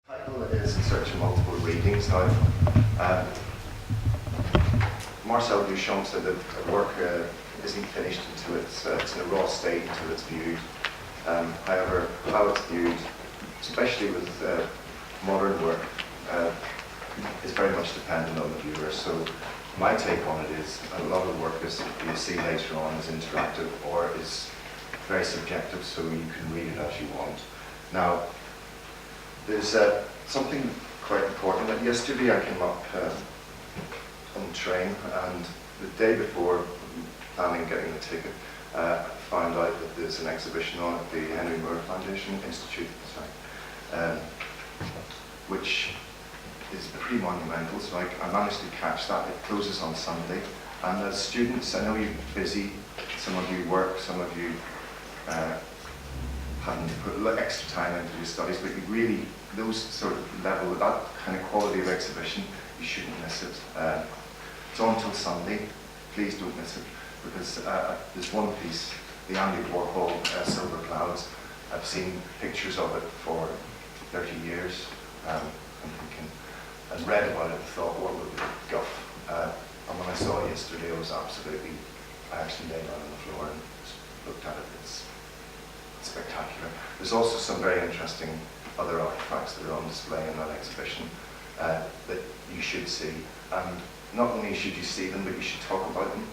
The title is In Search of Multiple Readings. Now, Marcel Duchamp said that a work isn't finished until it's in a raw state, until it's viewed. However, how it's viewed, especially with modern work, is very much dependent on the viewer. So my take on it is a lot of work is you see later on is interactive or is very subjective, so you can read it as you want. Now, there's something quite important. That yesterday I came up on the train, and the day before planning getting the ticket, I found out that there's an exhibition on at the Henry Moore Foundation Institute, which is pretty monumental. So I managed to catch that. It closes on Sunday, and as students, I know you're busy. Some of you work, some of you having to put extra time into your studies, but you really, those sort of level, that kind of quality of exhibition, you shouldn't miss it. It's on till Sunday. Please don't miss it, because there's one piece, the Andy Warhol Silver Clouds. I've seen pictures of it for 30 years, and read about it and thought, what would be guff? And when I saw it yesterday, I actually laid down on the floor and looked at it. It's spectacular. There's also some very interesting other artifacts that are on display in that exhibition that you should see. And not only should you see them, but you should talk about them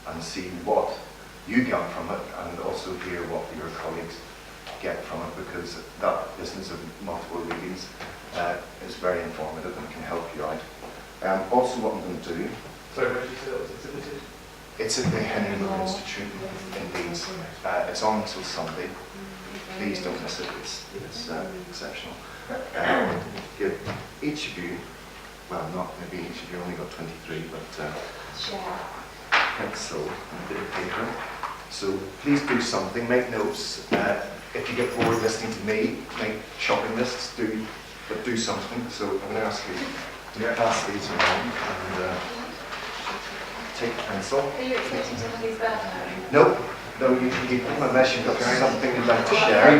and see what you get from it, and also hear what your colleagues get from it, because that business of multiple readings is very informative and can help you out. Also, what I'm going to do. Sorry, where did you say that was exhibited? It's at the Henry Moore Institute in Leeds. It's on until Sunday. Please don't miss it. It's exceptional. Give each of you, well, not maybe each of you, only got 23, but pencil and a bit of paper. So please do something. Make notes. If you get bored listening to me, make shopping lists. But do something. So I'm going to ask you to pass these around and take a pencil. Are you expecting somebody's birthday? Nope. No, you can keep them unless you've got something you'd like to share.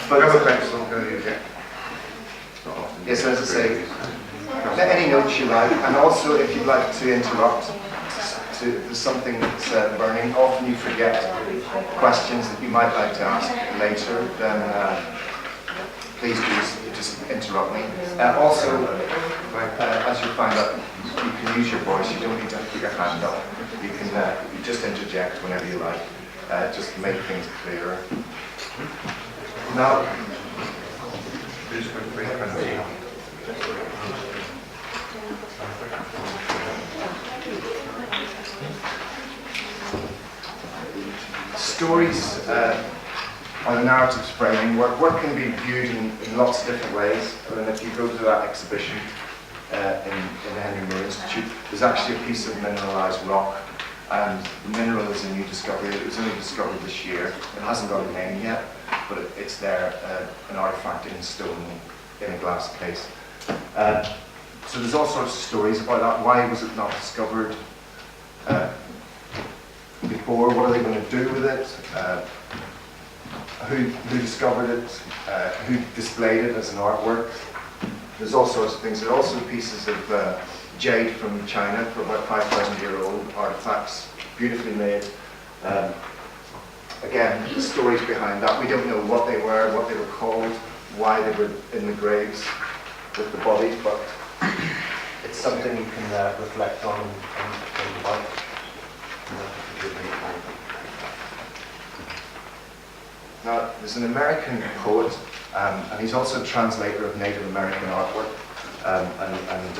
But have a pencil, can you get? Yes, as I say, any notes you like, and also if you'd like to interrupt, there's something that's burning. Often you forget questions that you might like to ask later, then please do just interrupt me. Also, as you find out, you can use your voice. You don't need to put your hand up. You can you just interject whenever you like, just to make things clearer. Now, stories are the narratives framing. Work can be viewed in lots of different ways. And if you go to that exhibition in the Henry Moore Institute, there's actually a piece of mineralised rock, and the mineral is a new discovery. It was only discovered this year. It hasn't got a name yet, but it's there, an artifact in stone in a glass case. So there's all sorts of stories about that. Why was it not discovered before? What are they going to do with it? Who discovered it? Who displayed it as an artwork? There's all sorts of things. There are also pieces of jade from China, for about 5,000-year-old artifacts, beautifully made. Again, the stories behind that. We don't know what they were called, why they were in the graves with the bodies, but it's something you can reflect on and think about. Now, there's an American poet, and he's also a translator of Native American artwork and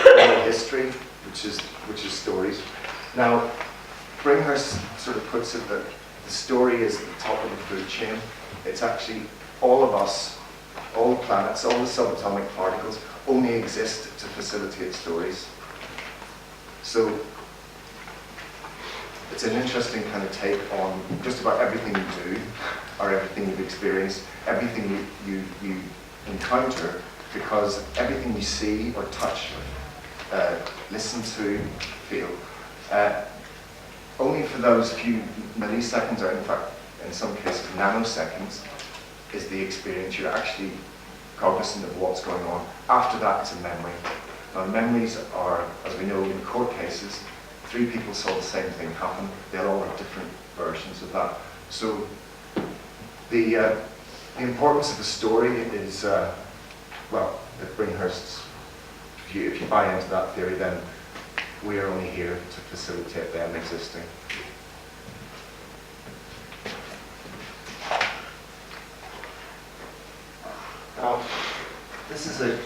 oral history, which is stories. Now, Bringhurst sort of puts it that the story is at the top of the food chain. It's actually all of us, all the planets, all the subatomic particles only exist to facilitate stories. So it's an interesting kind of take on just about everything you do, or everything you've experienced, everything you encounter, because everything you see or touch, listen to, feel, only for those few milliseconds, or in fact, in some cases, nanoseconds, is the experience. You're actually cognizant of what's going on. After that, it's a memory. Now, memories are, as we know in court cases, 3 people saw the same thing happen. They'll all have different versions of that. So the importance of the story is, well, at Bringhurst's, if you buy into that theory, then we are only here to facilitate them existing. Now, this is a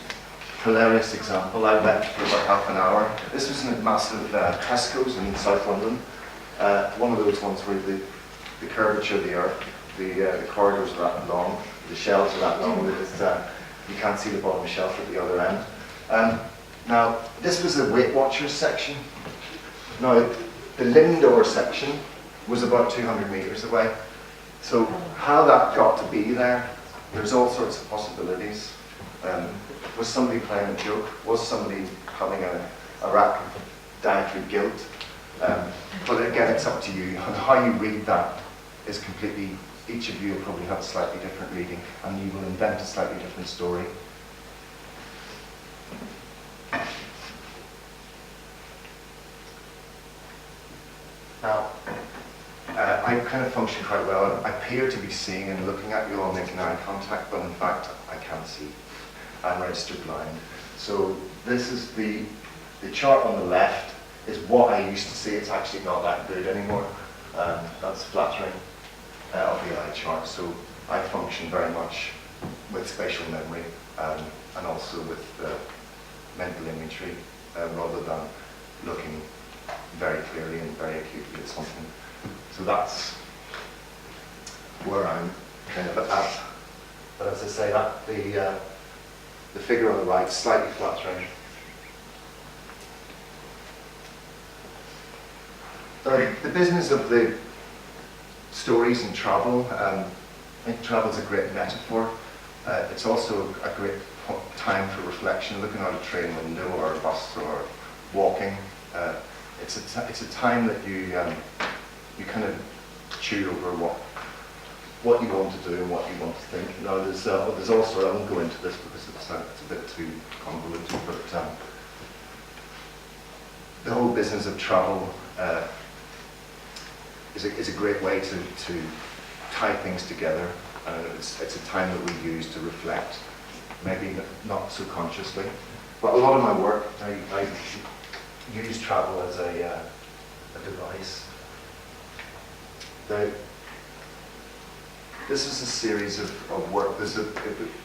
hilarious example. I went for about half an hour. This was in a massive Tesco's in South London. One of those ones where the curvature of the earth, the corridors are that long, the shelves are that long that you can't see the bottom shelf at the other end. Now, this was the Weight Watchers section. Now, the Lindor section was about 200 metres away. So how that got to be there, there's all sorts of possibilities. Was somebody playing a joke? Was somebody having a rack of dietary guilt? But again, it's up to you. And how you read that is completely, each of you will probably have a slightly different reading, and you will invent a slightly different story. Now, I kind of function quite well. I appear to be seeing and looking at you all, making eye contact, but in fact, I can't see. I'm registered blind. So this is the chart on the left is what I used to see. It's actually not that good anymore. That's flattering of the eye chart. So I function very much with spatial memory and also with mental imagery rather than looking very clearly and very acutely at something. So that's where I'm kind of at. But as I say, that the figure on the right, slightly flattering. The business of the stories and travel, I think travel is a great metaphor. It's also a great time for reflection, looking out a train window or a bus or walking. It's a time that you kind of chew over what you want to do and what you want to think. Now there's also, I won't go into this because it's a bit too convoluted, but the whole business of travel is a great way to tie things together. It's a time that we use to reflect, maybe not so consciously. But a lot of my work, I use travel as a device. This is a series of work. It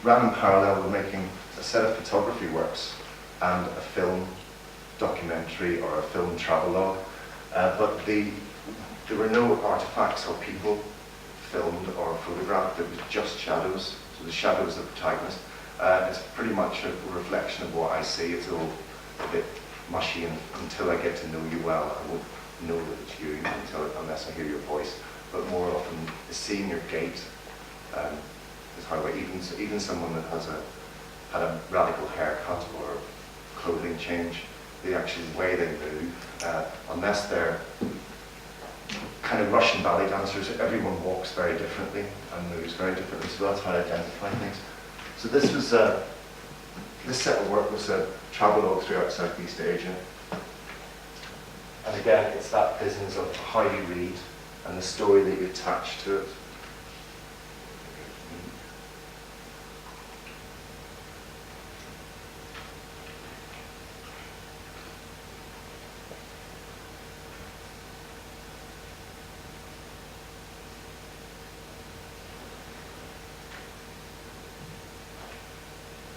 ran in parallel with making a set of photography works and a film documentary or a film travelogue. But there were no artifacts or people filmed or photographed. It was just shadows. So the shadow is the protagonist. It's pretty much a reflection of what I see. It's all a bit mushy, and until I get to know you well, I won't know that it's you unless I hear your voice. But more often, seeing your gait is how even someone that had a radical haircut or clothing change, the actual way they move, unless they're kind of Russian ballet dancers, everyone walks very differently and moves very differently. So that's how I identify things. So this set of work was a travelogue throughout Southeast Asia. And again, it's that business of how you read and the story that you attach to it.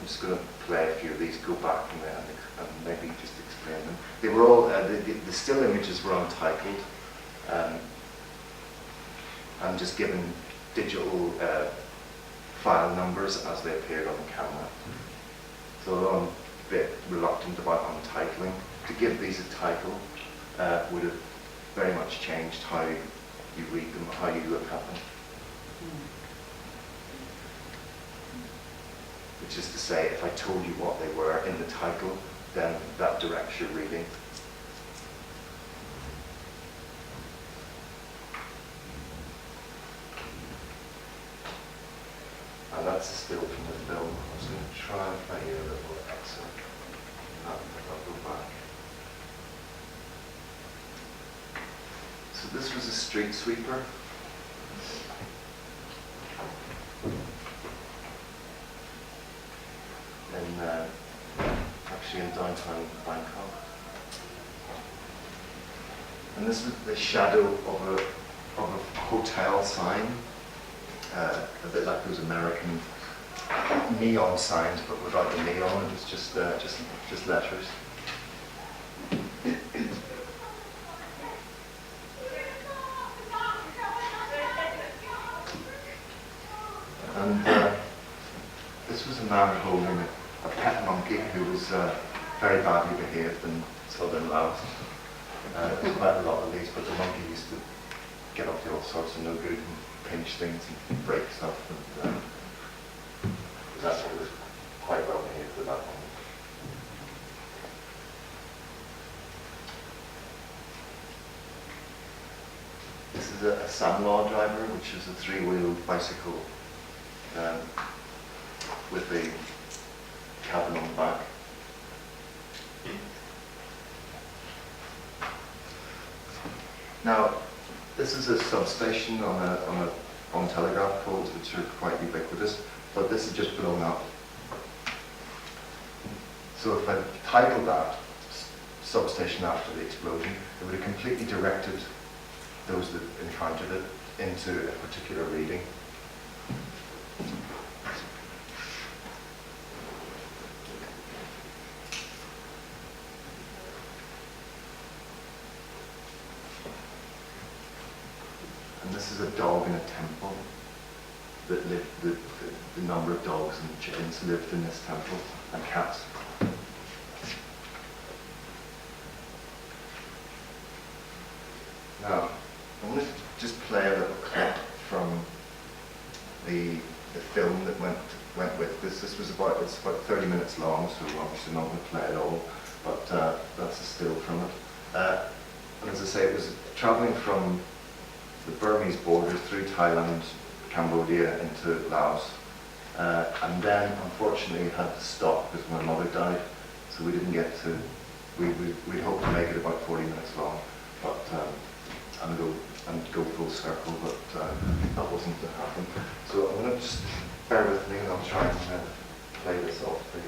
I'm just going to play a few of these, go back and maybe just explain them. They were all, the still images were untitled and just given digital file numbers as they appeared on the camera. So I'm a bit reluctant about untitling. To give these a title would have very much changed how you read them, how you look at them. Which is to say, if I told you what they were in the title, then that directs your reading. that's a still from the film. I was going to try and play you a little excerpt. I'll go back. So this was a street sweeper. Actually in downtown Bangkok. And this was the shadow of a hotel sign, a bit like those American neon signs, but without the neon. It was just letters. And this was a man holding a pet monkey who was very badly behaved in southern Laos. There's quite a lot of these, but the monkey used to get up to all sorts of no good and pinch things and break stuff. And that was quite well behaved at that moment. This is a Samlaw driver, which is a three-wheeled bicycle with a cabin on the back. Now, this is a substation on telegraph poles, which are quite ubiquitous, but this is just blown up. So if I titled that substation after the explosion, it would have completely directed those that encountered it into a particular reading. And this is a dog in a temple that lived, the number of dogs and chickens lived in this temple, and cats. Now, I'm going to just play a little clip from the film that went with this. It's about 30 minutes long, so obviously not going to play it all, but that's a still from it. And as I say, it was travelling from the Burmese border through Thailand, Cambodia into Laos, and then unfortunately had to stop because my mother died, so we didn't get to. We'd hoped to make it about 40 minutes long, but and go full circle, but that wasn't to happen. So I'm going to just bear with me, and I'll try and play this off for you.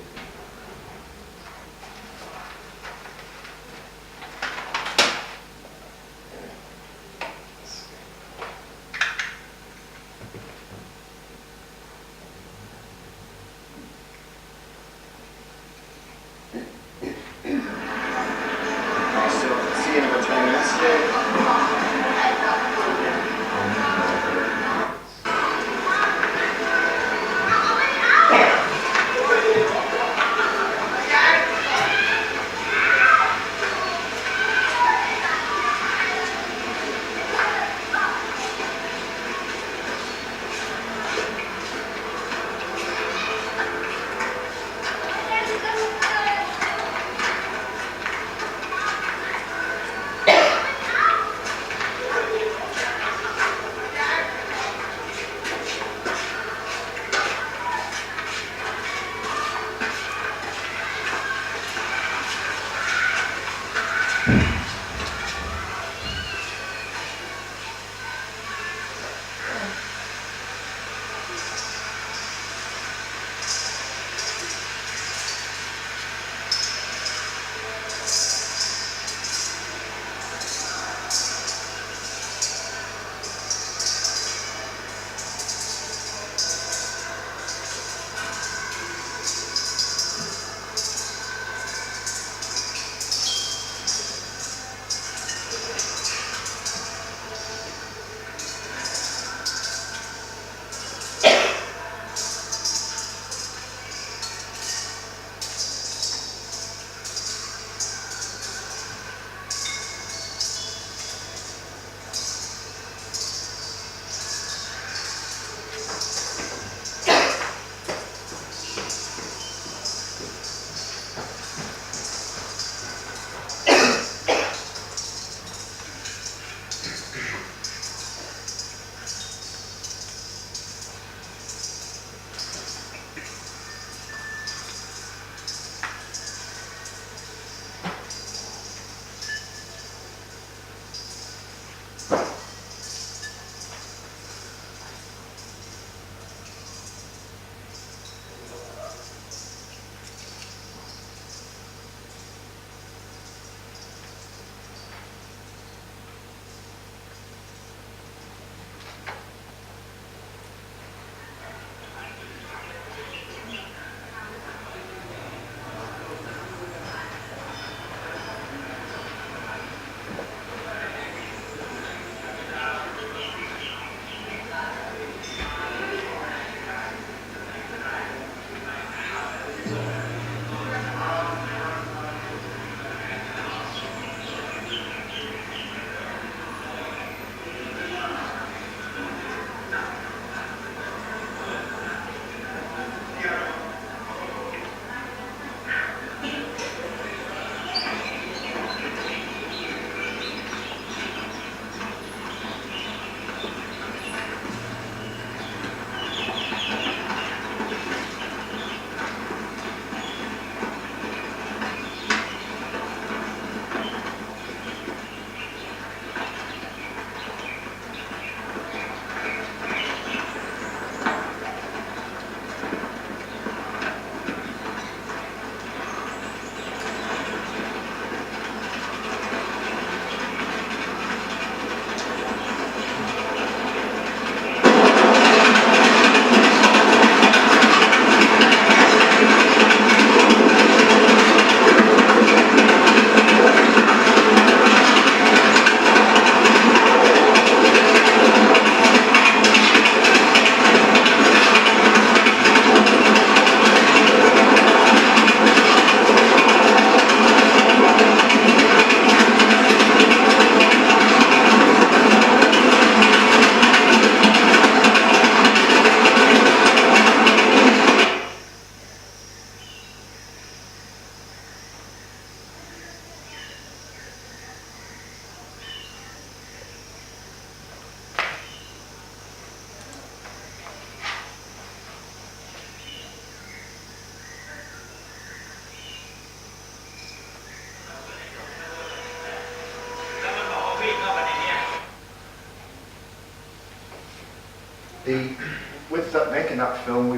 With making that film,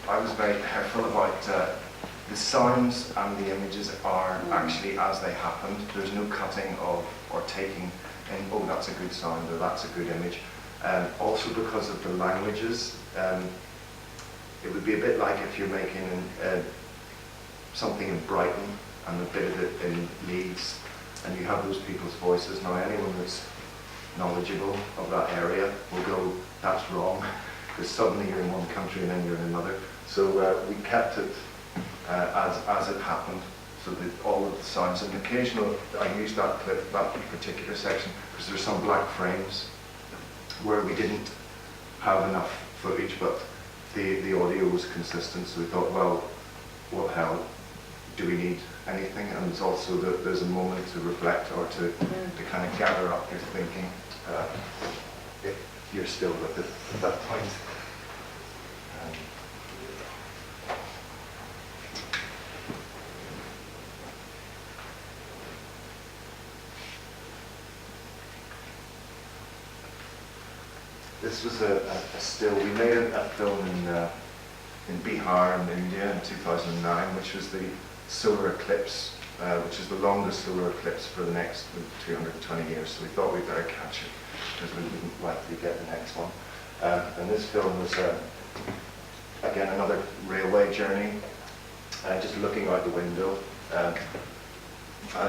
I was very careful about the sounds and the images are actually as they happened. There's no cutting or taking in, oh, that's a good sound or that's a good image. Also because of the languages, it would be a bit like if you're making something in Brighton and a bit of it in Leeds, and you have those people's voices. Now anyone that's knowledgeable of that area will go, that's wrong, because suddenly you're in one country and then you're in another. So we kept it as it happened, so that all of the sounds, and occasionally I used that clip, that particular section, because there's some black frames where we didn't have enough footage, but the audio was consistent, so we thought, well, what hell, do we need anything? And it's also that there's a moment to reflect or to kind of gather up your thinking, if you're still with it at that point. This was a still. We made a film in Bihar in India in 2009, which was the solar eclipse, which is the longest solar eclipse for the next 220 years. So we thought we'd better catch it because we wouldn't likely get the next one. And this film was again another railway journey, just looking out the window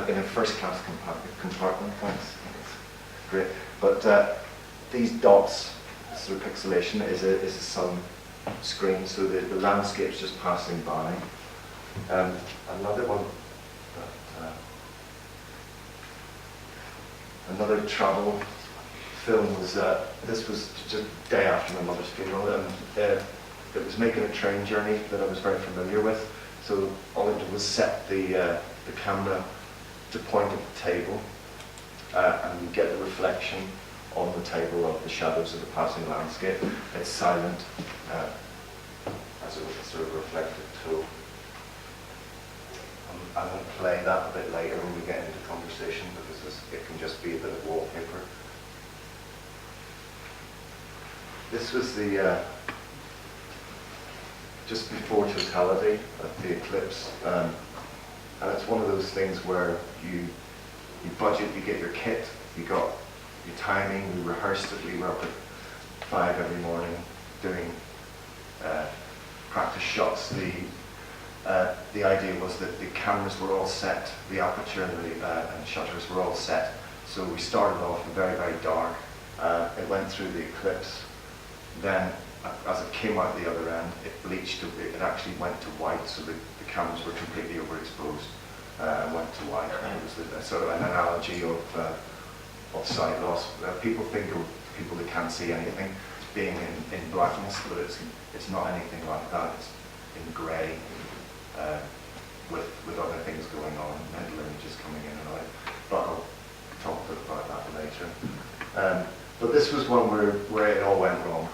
in a first-class compartment. Thanks. Great, but these dots. Sort of pixelation is a sun screen, so the landscape's just passing by. Another one, another travel film was, this was just day after my mother's funeral, and it was making a train journey that I was very familiar with, so all I did was set the camera to point at the table, and you get the reflection on the table of the shadows of the passing landscape. It's silent as a sort of reflective tool. I'm going to play that a bit later when we get into conversation, because it can just be a bit of wallpaper. This was the just before totality of the eclipse, and it's one of those things where you budget, you get your kit, you got your timing, we rehearsed it, we were up at 5 every morning doing practice shots. The idea was that the cameras were all set, the aperture and the shutters were all set. So we started off very, very dark. It went through the eclipse. Then, as it came out the other end, it bleached. It actually went to white, so the cameras were completely overexposed and went to white. And it was a sort of an analogy of sight loss. People think of people that can't see anything being in blackness, but it's not anything like that. It's in grey, with other things going on, mental images coming in and out. But I'll talk a bit about that later. But this was one where it all went wrong.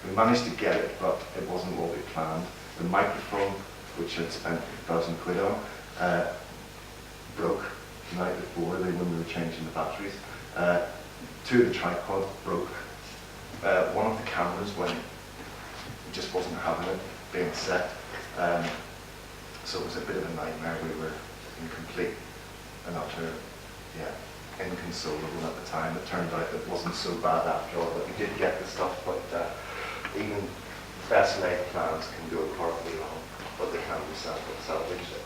We managed to get it, but it wasn't what we planned. The microphone, which I'd spent £1,000 on, broke the night before when we were changing the batteries. Two of the tripods broke. One of the cameras just wasn't having it being set. So it was a bit of a nightmare. We were in complete and utter, inconsolable at the time. It turned out it wasn't so bad after all, that we did get the stuff, but even best laid plans can go horribly wrong, but they can be salvaged.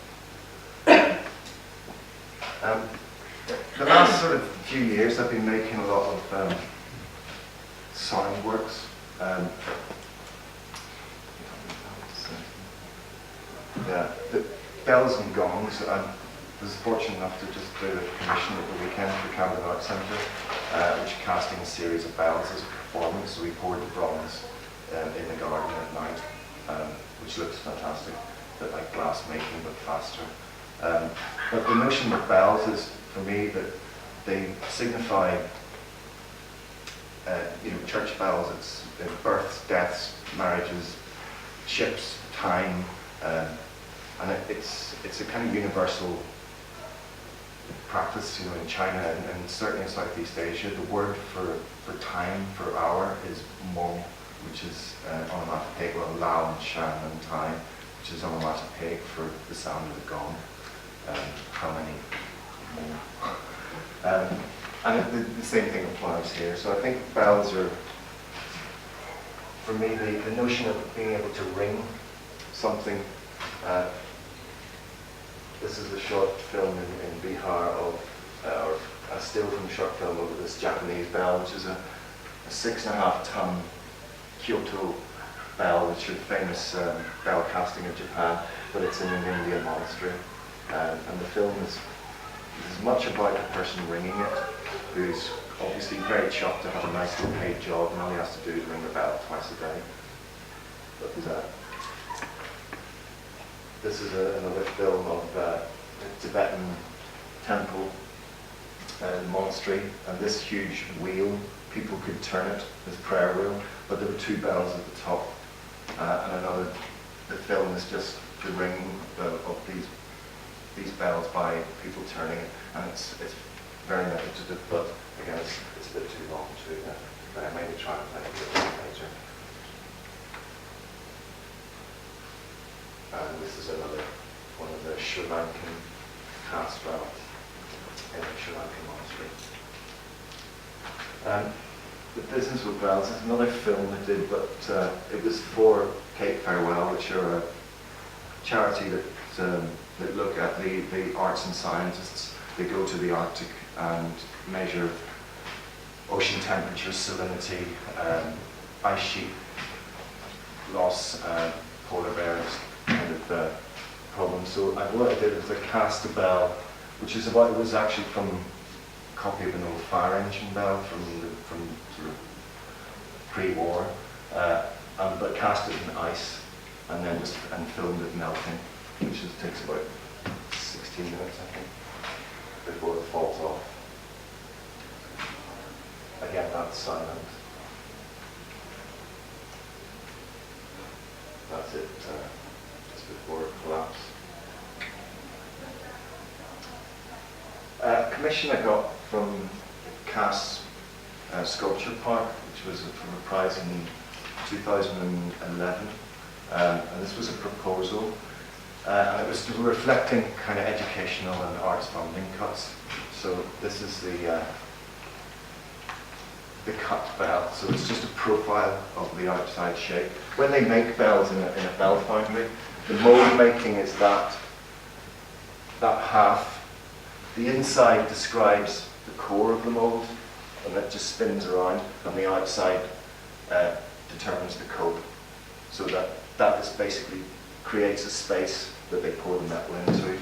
The last sort of few years I've been making a lot of sound works. The bells and gongs. I was fortunate enough to just do a commission at the weekend for Camden Arts Centre, which casting a series of bells as a performance. So we poured the bronze in the garden at night, which looks fantastic, a bit like glass making but faster. But the notion of bells is, for me, that they signify, church bells. It's births, deaths, marriages, ships, time, and it's a kind of universal practice, in China and certainly in Southeast Asia, the word for time, for hour, is mo, which is onomatopoeic, well, lao and shan and time, which is onomatopoeic for the sound of the gong. How many mo? And the same thing applies here. So I think bells are, for me, the notion of being able to ring something. This is a short film in Bihar or a still from a short film of this Japanese bell, which is a 6.5-ton Kyoto bell, which is a famous bell casting of Japan, but it's in an Indian monastery. And the film is much about the person ringing it, who's obviously very chuffed to have a nice little paid job, and all he has to do is ring the bell twice a day. But this is another film of a Tibetan temple and monastery, and this huge wheel, people could turn it, this prayer wheel, but there were 2 bells at the top, and the film is just the ring of these bells by people turning it, and it's very meditative, but again, it's a bit too long to maybe try and play it a bit later. And this is another one of the Sri Lankan caste bells in the Sri Lankan monastery. The business with bells is another film I did, but it was for Cape Farewell, which are a charity that look at the arts and scientists. They go to the Arctic and measure ocean temperature, salinity, ice sheet loss, polar bears kind of problem. So what I did was I cast a bell, which is it was actually from a copy of an old fire engine bell from sort of pre-war, but cast it in ice and then and filmed it melting, which takes about 16 minutes, I think, before it falls off. Again, that's silent. That's it, just before it collapsed. A commission I got from Cass Sculpture Park, which was from a prize in 2011, and this was a proposal, and it was reflecting kind of educational and arts funding cuts. So this is the cut bell. So it's just a profile of the outside shape. When they make bells in a bell foundry, the mold making is that half. The inside describes the core of the mold, and that just spins around, and the outside determines the coat. So that is basically creates a space that they pour the metal into.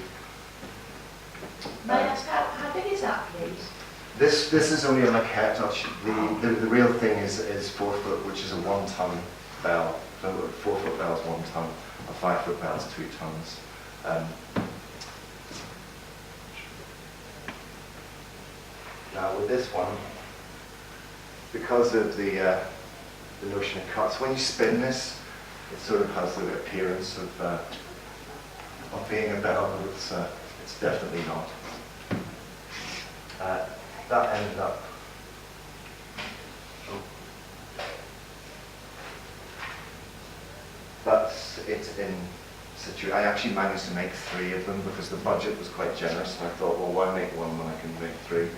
May I ask how big is that, please? This is only a maquette. The real thing is 4 foot, which is a 1-ton bell. So a 4-foot bell is 1 ton, a 5-foot bell is 2 tons. Now with this one, because of the notion of cuts, when you spin this, it sort of has the appearance of being a bell, but it's definitely not. That ended up. That's it in situ. I actually managed to make 3 of them because the budget was quite generous, and I thought, well, why make 1 when I can make 3?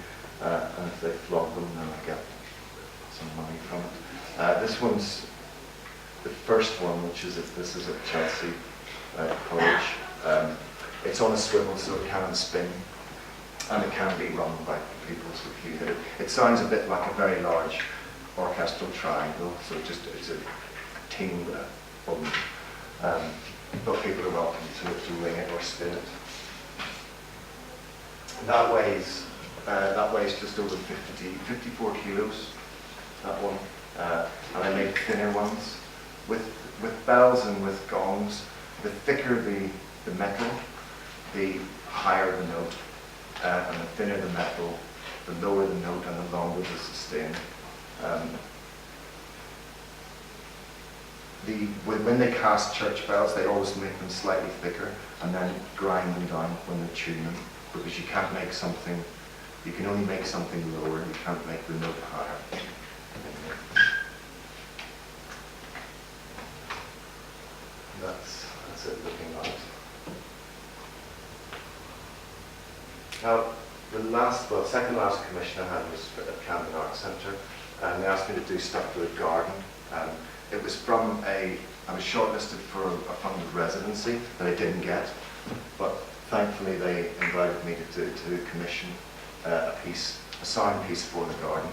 And if they flog them, then I get some money from it. This one's the first one, which is this is at Chelsea College. It's on a swivel, so it can spin, and it can be run by people. So if you hit it, it sounds a bit like a very large orchestral triangle. So it's a ting button, but people are welcome to ring it or spin it. That weighs just over 54 kilos. That one, and I made thinner ones with bells and with gongs. The thicker the metal, the higher the note, and the thinner the metal, the lower the note and the longer the sustain. When they cast church bells, they always make them slightly thicker and then grind them down when they tune them. because you can't make something, you can only make something lower, you can't make the note higher. That's it looking like. Now, second last commission I had was at Camden Arts Centre, and they asked me to do stuff for the garden. It was from I was shortlisted for a funded residency that I didn't get, but thankfully they invited me to commission a sign piece for the garden.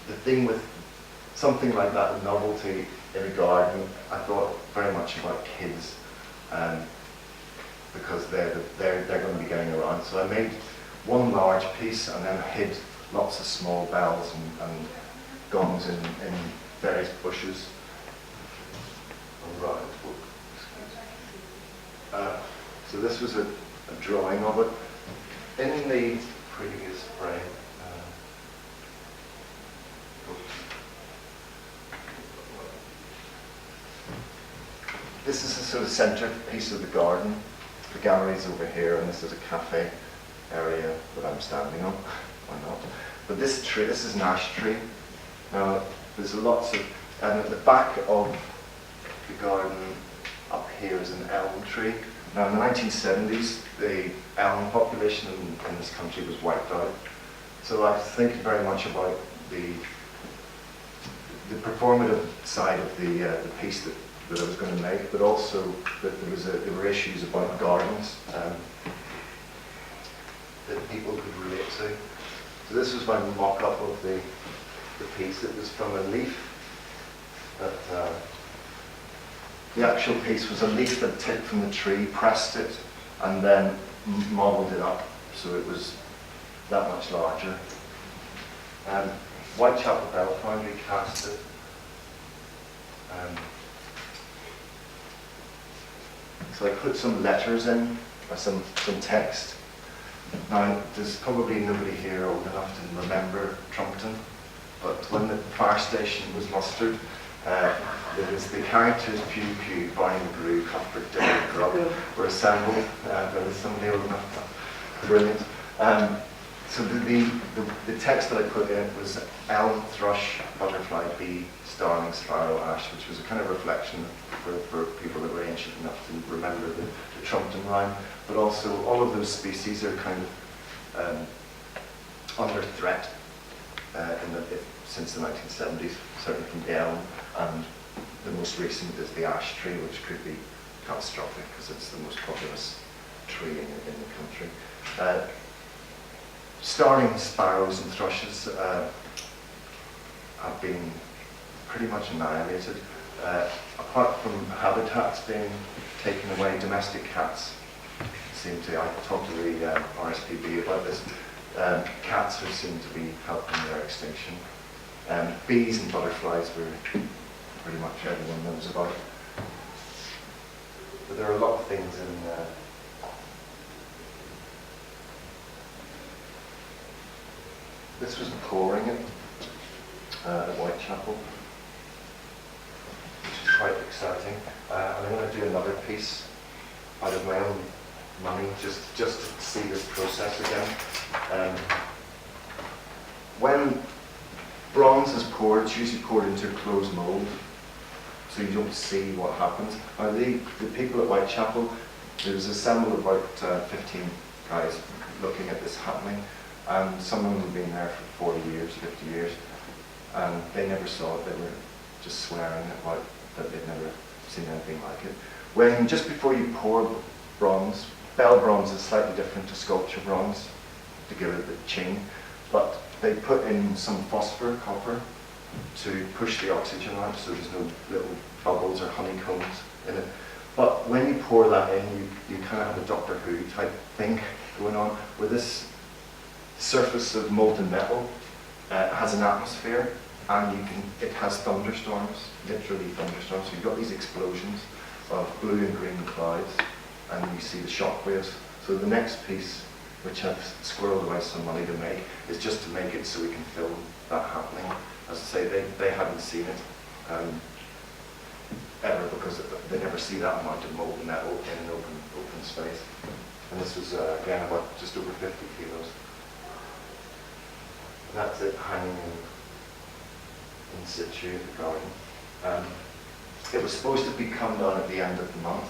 The thing with something like that, novelty in a garden, I thought very much about kids, because they're going to be getting around. So I made one large piece and then hid lots of small bells and gongs in various bushes around. So this was a drawing of it. In the previous frame, this is the sort of centre piece of the garden. The gallery's over here, and this is a cafe area that I'm standing on. Why not? But this tree, this is an ash tree. Now, there's lots of, and at the back of the garden up here is an elm tree. Now, in the 1970s, the elm population in this country was wiped out. So I was thinking very much about the performative side of the piece that I was going to make, but also that there were issues about gardens that people could relate to. So this was my mock-up of the piece. It was from a leaf that the actual piece was a leaf that took from the tree, pressed it, and then modelled it up so it was that much larger. Whitechapel Bell Foundry cast it. So I put some letters in, or some text. Now, there's probably nobody here old enough to remember Trumpton, but when the fire station was mustered, there was the characters Pew Pew, Barney McGrew, Cuthbert Day, Grub were assembled. There was somebody old enough. Brilliant. So the text that I put in was elm, thrush, butterfly, bee, starling, sparrow, ash, which was a kind of reflection for people that were ancient enough to remember the Trumpton rhyme. But also, all of those species are kind of under threat since the 1970s, certainly from the elm, and the most recent is the ash tree, which could be catastrophic because it's the most populous tree in the country. Starling, sparrows and thrushes have been pretty much annihilated. Apart from habitats being taken away, domestic cats seem to, I talked to the RSPB about this, cats are seen to be helping their extinction. Bees and butterflies were pretty much everyone knows about. But there are a lot of things in this was pouring it at Whitechapel, which is quite exciting. And I'm going to do another piece out of my own money, just to see this process again. When bronze is poured, it's usually poured into a closed mould, so you don't see what happens. Now the people at Whitechapel, there was assembled about 15 guys looking at this happening, and some of them had been there for 40 years, 50 years, and they never saw it. They were just swearing about that they'd never seen anything like it. When just before you pour bronze, bell bronze is slightly different to sculpture bronze to give it the ching, but they put in some phosphor, copper, to push the oxygen out so there's no little bubbles or honeycombs in it. But when you pour that in, you kind of have a Doctor Who type thing going on, where this surface of molten metal has an atmosphere, and it has thunderstorms, literally thunderstorms. So you've got these explosions of blue and green clouds, and you see the shock waves. So the next piece, which I've squirreled away some money to make, is just to make it so we can film that happening. As I say, they hadn't seen it ever, because they never see that amount of molten metal in an open space. And this was, again, about just over 50 kilos. That's it hanging in situ in the garden. It was supposed to be come down at the end of the month,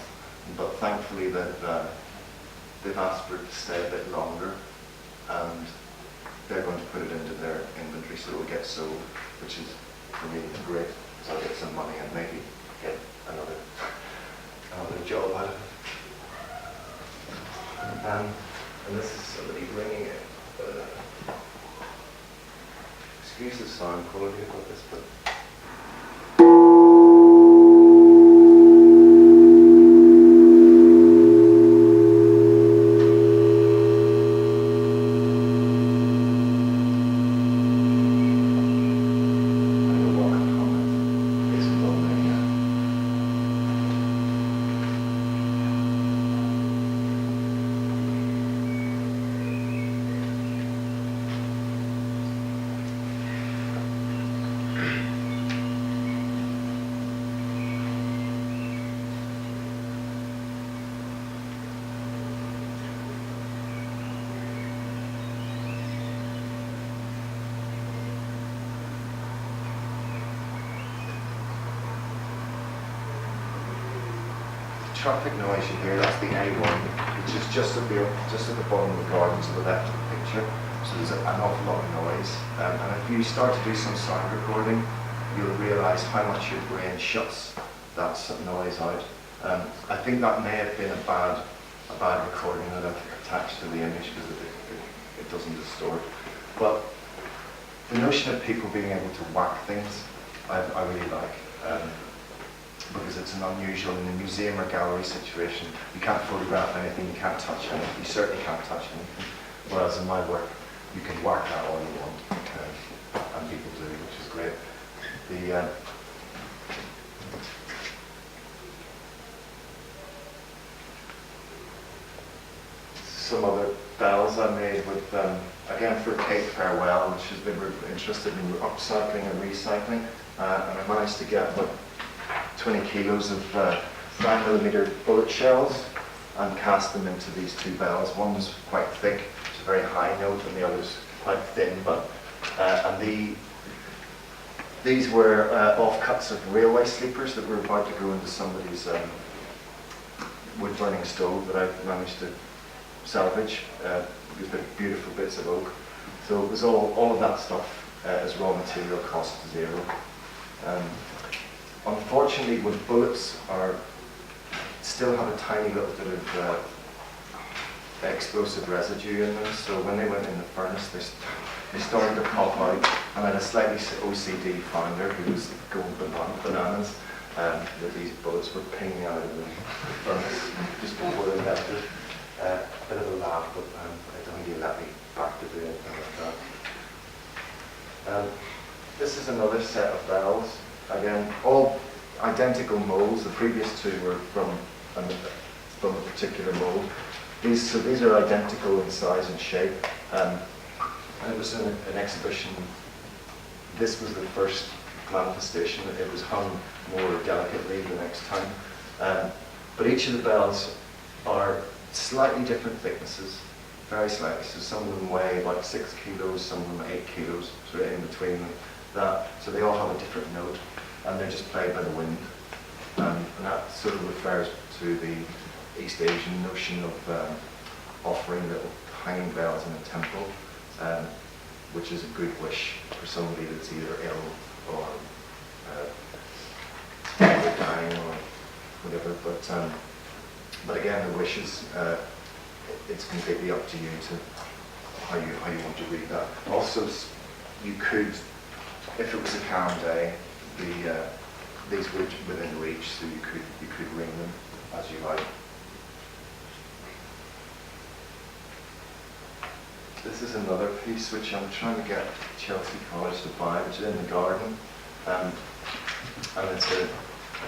but thankfully they've asked for it to stay a bit longer, and they're going to put it into their inventory so it will get sold, which is for me great, so I'll get some money and maybe get another job out of it. And this is somebody ringing it. Excuse the sound quality about this, but traffic noise you hear, that's the A1, which is just at the bottom of the garden to the left of the picture. So there's an awful lot of noise. And if you start to do some sound recording, you'll realise how much your brain shuts that noise out. I think that may have been a bad recording that I've attached to the image because it doesn't distort. But the notion of people being able to whack things, I really like. Because it's an unusual, in a museum or gallery situation, you can't photograph anything, you can't touch anything, you certainly can't touch anything. Whereas in my work, you can whack that all you want, and people do, which is great. Some other bells I made with, again for Cape Farewell, which is they were interested in upcycling and recycling, and I managed to get about 20 kilos of 9mm bullet shells and cast them into these two bells. One was quite thick, it's a very high note, and the other's quite thin. These were offcuts of railway sleepers that were about to go into somebody's wood-burning stove that I managed to salvage because they're beautiful bits of oak. So it was all of that stuff as raw material cost zero. Unfortunately, with bullets still have a tiny little bit of explosive residue in them, so when they went in the furnace, they started to pop out. And then a slightly OCD founder who was going bananas that these bullets were pinging out of the furnace just before they left it. Bit of a laugh, but I don't think he let me back to do anything like that. This is another set of bells. Again, all identical molds. The previous two were from a particular mold. These are identical in size and shape. And it was in an exhibition. This was the first manifestation. It was hung more delicately the next time. But each of the bells are slightly different thicknesses, very slightly. So some of them weigh about 6 kilos, some of them 8 kilos, sort of in between that. So they all have a different note, and they're just played by the wind. And that sort of refers to the East Asian notion of offering little hanging bells in a temple, which is a good wish for somebody that's either ill or dying or whatever. But again, the wish is it's completely up to you to how you want to read that. Also, you could, if it was a calm day, these were within reach, so you could ring them as you like. This is another piece which I'm trying to get Chelsea College to buy, which is in the garden, and it's a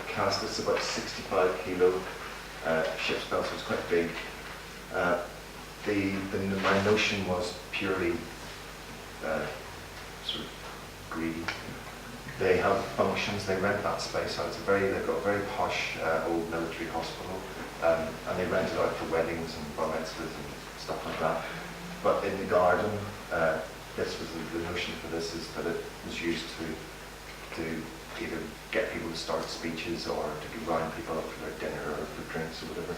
cast. It's about 65 kilo ship's bell, so it's quite big. My notion was purely sort of greedy. They have functions, they rent that space out. They've got a very posh old military hospital, and they rent it out for weddings and bar mitzvahs and stuff like that. But in the garden, this was the notion for this is that it was used to either get people to start speeches or to round people up for their dinner or for drinks or whatever.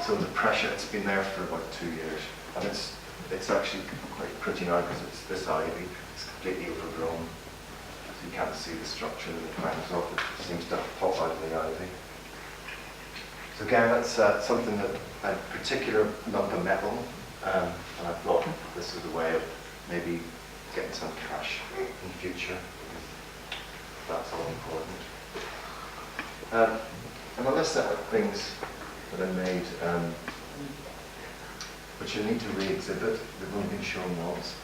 So the pressure, it's been there for about 2 years, and it's actually quite pretty now because it's this ivy. It's completely overgrown, so you can't see the structure that it climbs off. It seems to pop out of the ivy. So again, that's something that a particular lump of metal, and I thought this was a way of maybe getting some cash in the future. That's all important. Another set of things that I made, which I need to re-exhibit, they've only been shown once,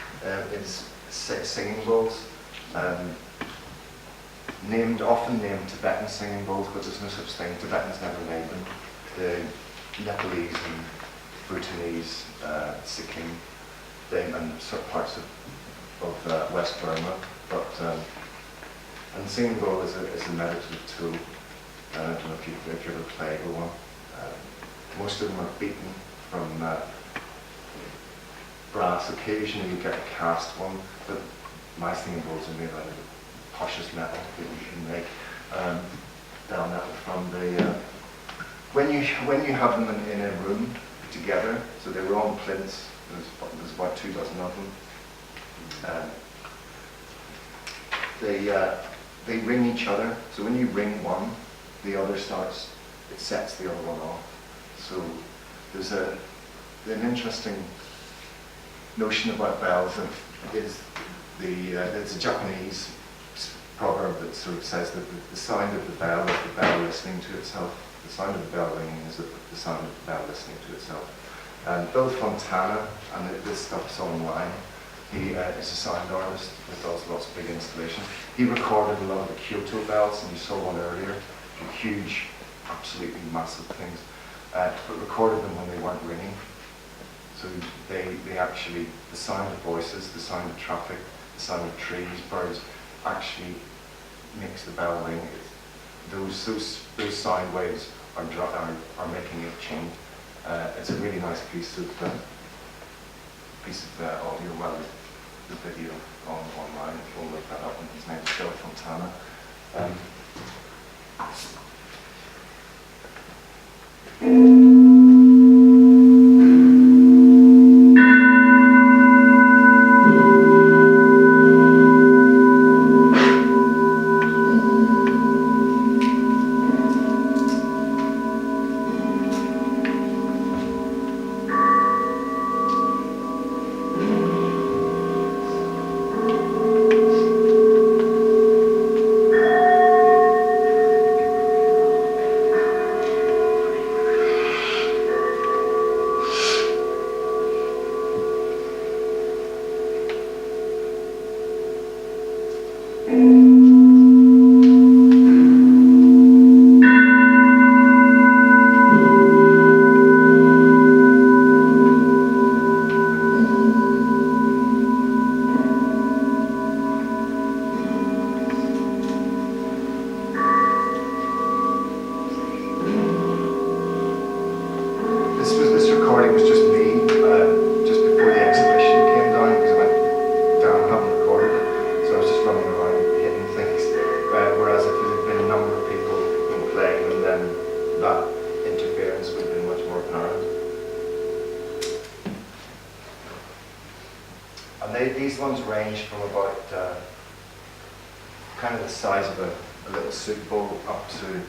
is singing bowls. Often named Tibetan singing bowls, but there's no such thing. Tibetans never made them. The Nepalese and Bhutanese, Sikkim, and certain parts of West Burma, and the singing bowl is a meditative tool. I don't know if you've ever played with one. Most of them are beaten from brass. Occasionally you get a cast one, but my singing bowls are made out of the poshest metal that you can make. Down metal from the when you have them in a room together, so they were on plinths. There's about 2 dozen of them. They ring each other. So when you ring one, the other starts. It sets the other one off. So there's an interesting notion about bells. There's a Japanese proverb that sort of says that the sound of the bell is the bell listening to itself. The sound of the bell ringing is the sound of the bell listening to itself. Bill Fontana, and this stuff's online, he is a sound artist that does lots of big installations. He recorded a lot of the Kyoto bells, and you saw one earlier, huge, absolutely massive things, but recorded them when they weren't ringing. So they actually, the sound of voices, the sound of traffic, the sound of trees, birds, actually makes the bell ring. Those sound waves are making it change. It's a really nice piece of audio. Well, the video online. If you want to look that up, and his name is Bill Fontana. This recording was just me, just before the exhibition came down, because I went down and haven't recorded it, so I was just running around hitting things. Whereas if there had been a number of people playing, and then that interference would have been much more apparent. And these ones range from about kind of the size of a little soup bowl up to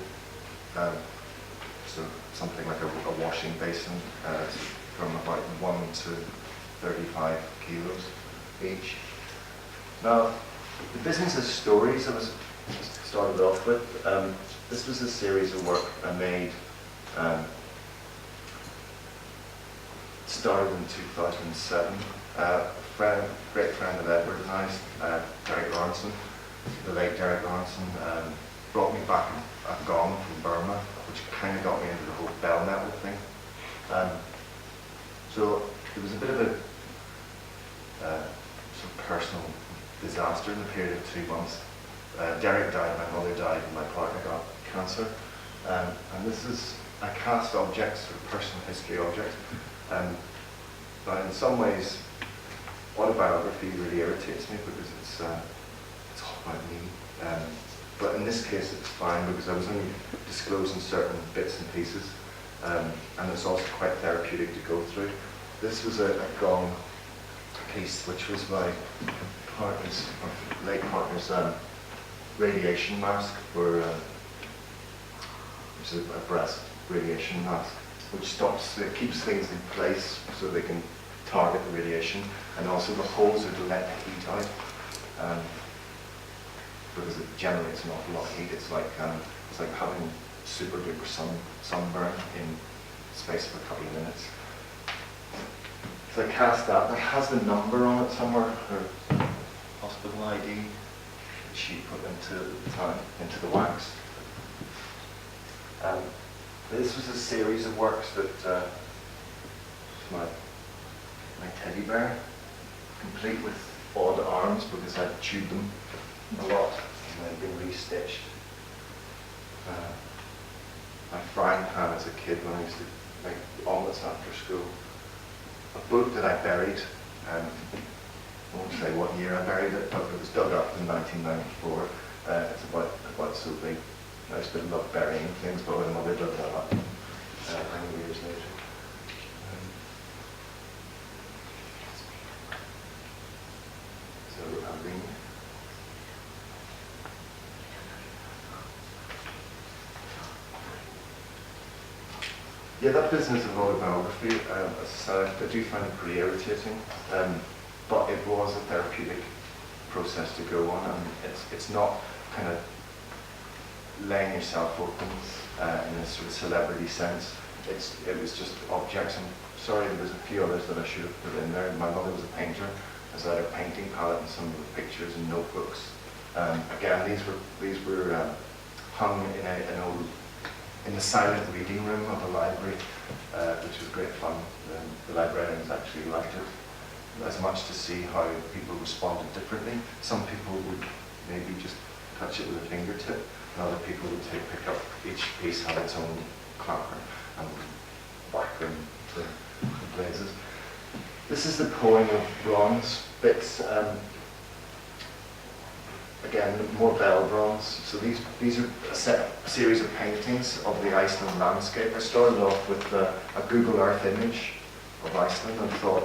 so something like a washing basin, from about 1 to 35 kilos each. Now, the business of stories I was started off with. This was a series of work I made. Started in 2007. Great friend of Edward and I's, Derek Lawrenson, the late Derek Lawrenson, brought me back at Gong from Burma, which kind of got me into the whole bell metal thing. So it was a bit of a sort of personal disaster in the period of 2 months. Derek died, my mother died, and my partner got cancer. And this is a cast objects, or personal history object. But in some ways, autobiography really irritates me because it's all about me. But in this case, it's fine because I was only disclosing certain bits and pieces, and it's also quite therapeutic to go through. This was a gong piece, which was my partner's, or late partner's, radiation mask for, which is a breast radiation mask, which it keeps things in place so they can target the radiation, and also the holes are to let the heat out, because it generates an awful lot of heat. It's like having super duper sunburn in the space of a couple of minutes. So I cast that. It has the number on it somewhere, her hospital ID, that she put into the wax. This was a series of works that my teddy bear, complete with odd arms because I chewed them a lot and they'd been restitched. My frying pan as a kid when I used to make omelets after school. A book that I buried, I won't say what year I buried it, but it was dug up in 1994. It's about so big. I used to love burying things, but my mother dug that up many years later. So I'll ring. Yeah, that business of autobiography, as I said, I do find it pretty irritating, but it was a therapeutic process to go on, and it's not kind of laying yourself open in a sort of celebrity sense. It was just objects. I'm sorry, there's a few others that I should have put in there. My mother was a painter, as I had a painting palette and some of the pictures and notebooks. Again, these were hung in the silent reading room of the library, which was great fun. The librarians actually liked it as much to see how people responded differently. Some people would maybe just touch it with a fingertip, and other people would pick up each piece, had its own clapper, and whack them to blazes. This is the pouring of bronze bits. Again, more bell bronze. So these are a series of paintings of the Iceland landscape. I started off with a Google Earth image of Iceland and thought,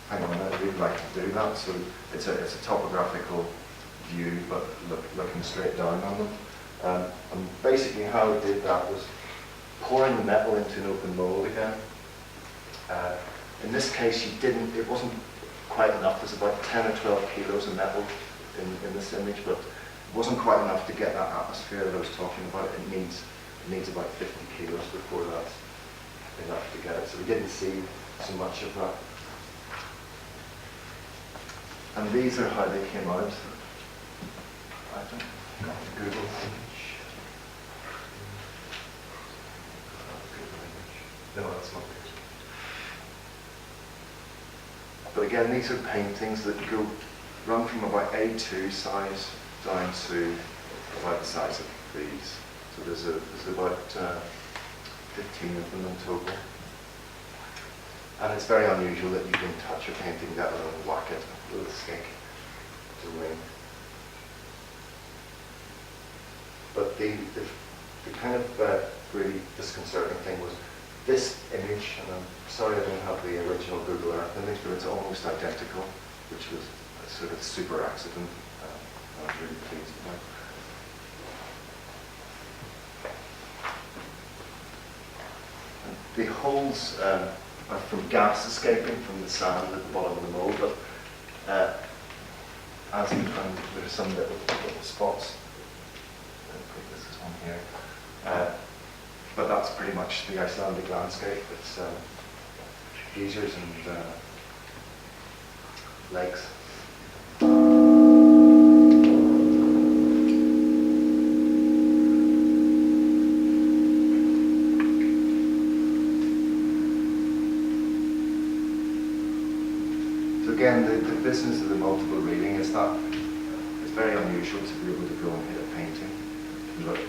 hang on, I'd really like to do that. So it's a topographical view, but looking straight down on them. And basically how I did that was pouring the metal into an open mold again. In this case, it wasn't quite enough. There's about 10 or 12 kilos of metal in this image, but it wasn't quite enough to get that atmosphere that I was talking about. It needs about 50 kilos before that's enough to get it. So we didn't see so much of that. And these are how they came out. I think I got the Google image. No, that's not good. But again, these are paintings that run from about A2 size down to about the size of these. So there's about 15 of them in total. And it's very unusual that you can touch a painting that low and whack it with a stick to ring. But the kind of really disconcerting thing was this image, and I'm sorry I don't have the original Google Earth image, but it's almost identical, which was a sort of super accident. I was really pleased with that. The holes are from gas escaping from the sand at the bottom of the mold, but as you find, there are some little spots. This is one here. But that's pretty much the Icelandic landscape. It's geysers and lakes. So again, the business of the multiple reading is that very unusual to be able to go and hit a painting,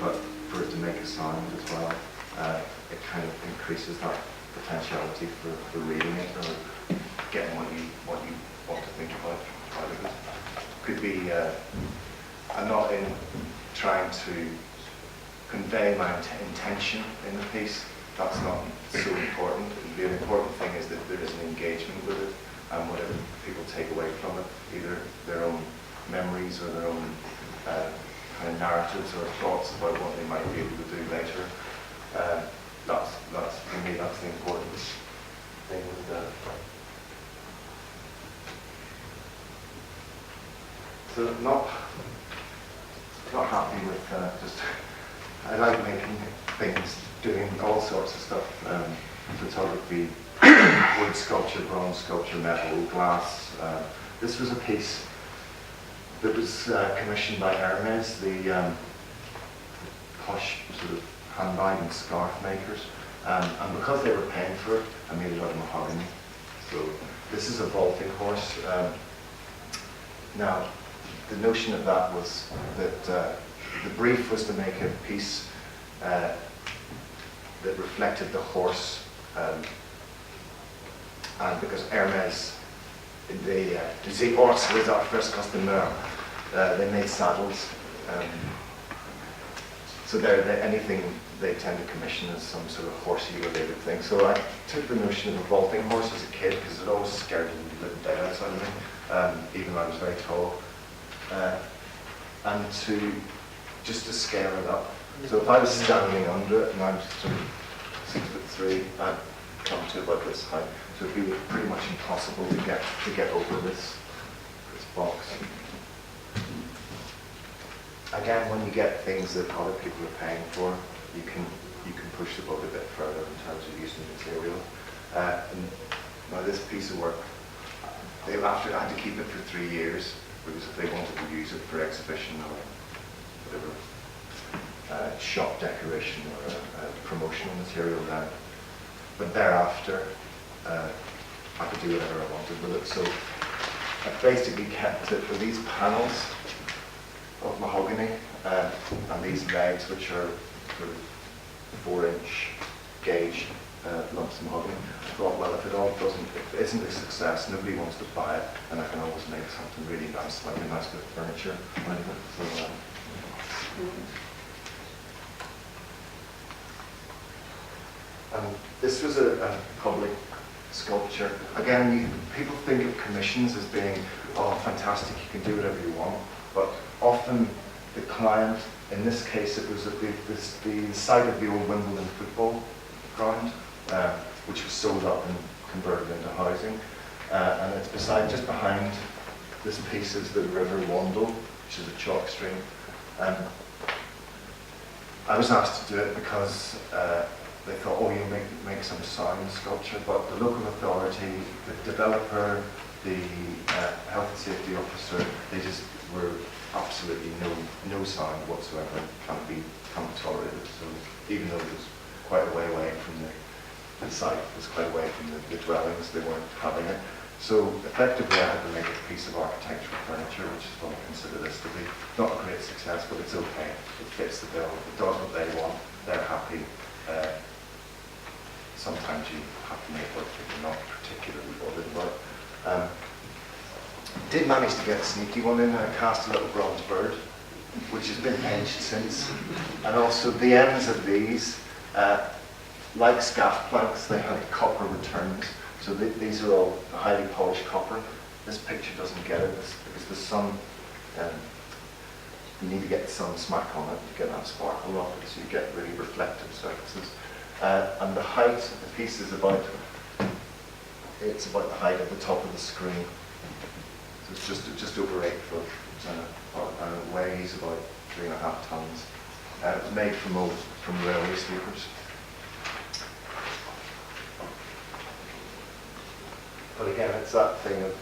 but for it to make a sound as well, it kind of increases that potentiality for reading it or getting what you want to think about out of it. Could be, I'm not in trying to convey my intention in the piece. That's not so important. The important thing is that there is an engagement with it and whatever people take away from it, either their own memories or their own kind of narratives or thoughts about what they might be able to do later. That's for me, that's the important thing with that. So not happy with just. I like making things, doing all sorts of stuff. Photography, wood sculpture, bronze sculpture, metal, glass. This was a piece that was commissioned by Hermes, the posh sort of handbag and scarf makers. And because they were paying for it, I made it out of mahogany. So this is a vaulting horse. Now, the notion of that was that the brief was to make a piece that reflected the horse. And because Hermes, the horse was our first customer, they made saddles. So anything they tend to commission as some sort of horsey related thing. So I took the notion of a vaulting horse as a kid because it always scared the dead outside of me, even though I was very tall. And just to scale it up. So if I was standing under it and I'm sort of 6'3", I'd come to about this height. So it'd be pretty much impossible to get over this box. Again, when you get things that other people are paying for, you can push the boat a bit further in terms of using material. Now this piece of work, I had to keep it for 3 years because if they wanted to use it for exhibition or whatever, shop decoration or promotional material then. But thereafter, I could do whatever I wanted with it. So I basically kept it with these panels of mahogany and these legs, which are sort of 4-inch gauge lumps of mahogany. I thought, well, if it isn't a success, nobody wants to buy it, and I can always make something really nice, like a nice bit of furniture out of it. So, this was a public sculpture. Again, people think of commissions as being, oh, fantastic, you can do whatever you want. But often the client, in this case, it was at the site of the old Wimbledon football ground, which was sold up and converted into housing. And it's just behind this piece is the River Wandle, which is a chalk stream. I was asked to do it because they thought, oh, you make some sound sculpture, but the local authority, the developer, the health and safety officer, they just were absolutely no sound whatsoever, can't be tolerated. So even though it was quite a way away from the site, it was quite away from the dwellings, they weren't having it. So effectively I had to make a piece of architectural furniture, which is what I consider this to be. Not a great success, but it's okay. It fits the bill, it does what they want, they're happy. Sometimes you have to make work that you're not particularly bothered about. Did manage to get a sneaky one in. I cast a little bronze bird, which has been edged since. And also the ends of these, like scaff planks, they had copper returns. So these are all highly polished copper. This picture doesn't get it because the sun, you need to get the sun smack on it to get that sparkle off it, so you get really reflective surfaces. And the height of the piece is about the height of the top of the screen. So it's just over 8 foot, and it weighs about 3.5 tons. It was made from railway sleepers. But again, it's that thing of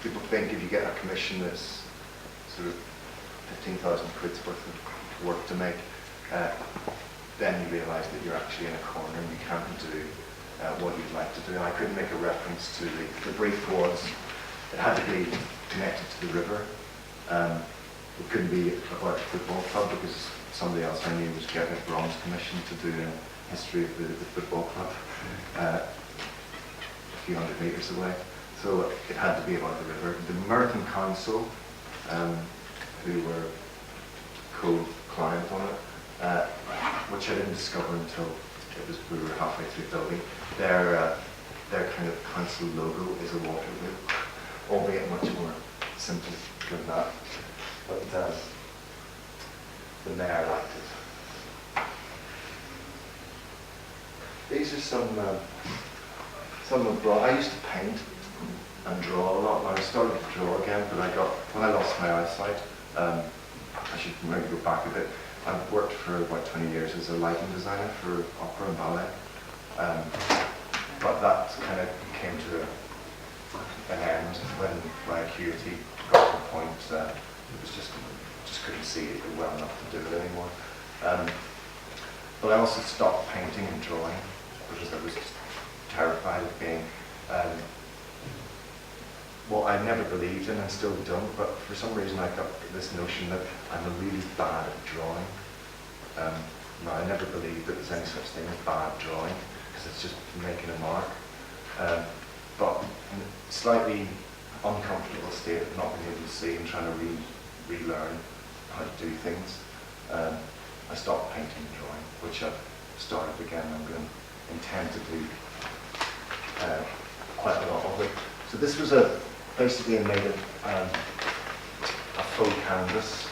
people think if you get a commission that's sort of 15,000 quid's worth of work to make, then you realise that you're actually in a corner and you can't do what you'd like to do. And I couldn't make a reference to the brief was, it had to be connected to the river. it couldn't be about a football club because somebody else I knew was getting a bronze commission to do a history of the football club a few hundred metres away. So it had to be about the river. The Merton Council, who were co-client on it, which I didn't discover until we were halfway through building, their kind of council logo is a water wheel, albeit much more simple than that. But the mayor liked it. These are some of I used to paint and draw a lot. I started to draw again, but when I lost my eyesight, I should maybe go back a bit. I've worked for about 20 years as a lighting designer for opera and ballet, but that kind of came to an end when my acuity got to a point it was just couldn't see it well enough to do it anymore. But I also stopped painting and drawing because I was just terrified of being what I never believed in and still don't, but for some reason I got this notion that I'm really bad at drawing. No, I never believed that there's any such thing as bad drawing, because it's just making a mark. But in a slightly uncomfortable state of not being able to see and trying to relearn how to do things, I stopped painting and drawing, which I've started again. I'm going to intend to do quite a lot of it. So this was basically made of a full canvas,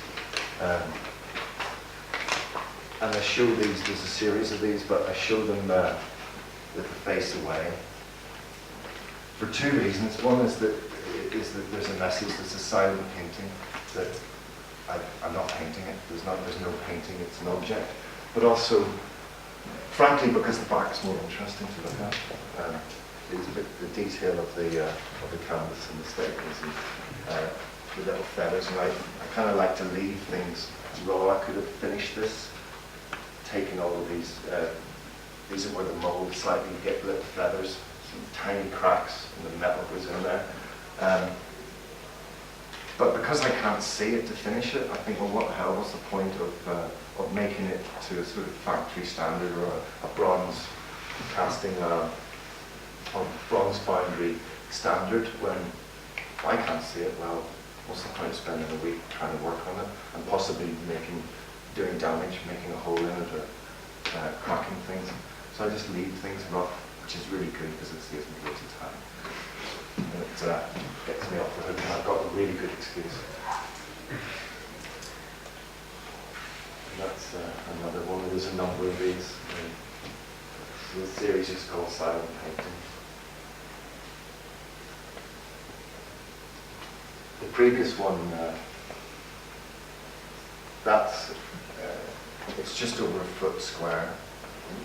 and I show these. There's a series of these, but I show them with the face away for two reasons. One is that there's a message. That's a silent painting that I'm not painting it. There's no painting. It's an object, but also, frankly, because the back's more interesting to look at. It's a bit the detail of the canvas and the staples and the little feathers, and I kind of like to leave things raw. I could have finished this, taken all of these are where the mold slightly get little feathers, some tiny cracks, and the metal goes in there. But because I can't see it to finish it, I think, well, what the hell was the point of making it to a sort of factory standard or a bronze casting or bronze foundry standard when I can't see it? Well, what's the point of spending a week trying to work on it and possibly doing damage, making a hole in it or cracking things? So I just leave things rough, which is really good because it saves me loads of time. And it gets me off the hook, and I've got a really good excuse. And that's another one. There's a number of these. So the series is called Silent Painting. The previous one, it's just over a foot square,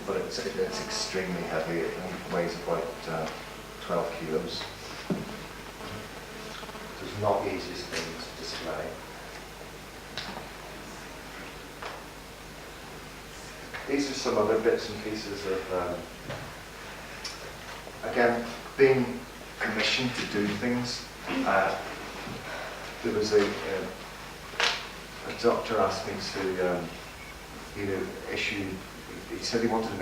but it's extremely heavy. It weighs about 12 kilos. So it's not the easiest thing to display. These are some other bits and pieces of, again, being commissioned to do things. There was a doctor asked me to issue. He said he wanted to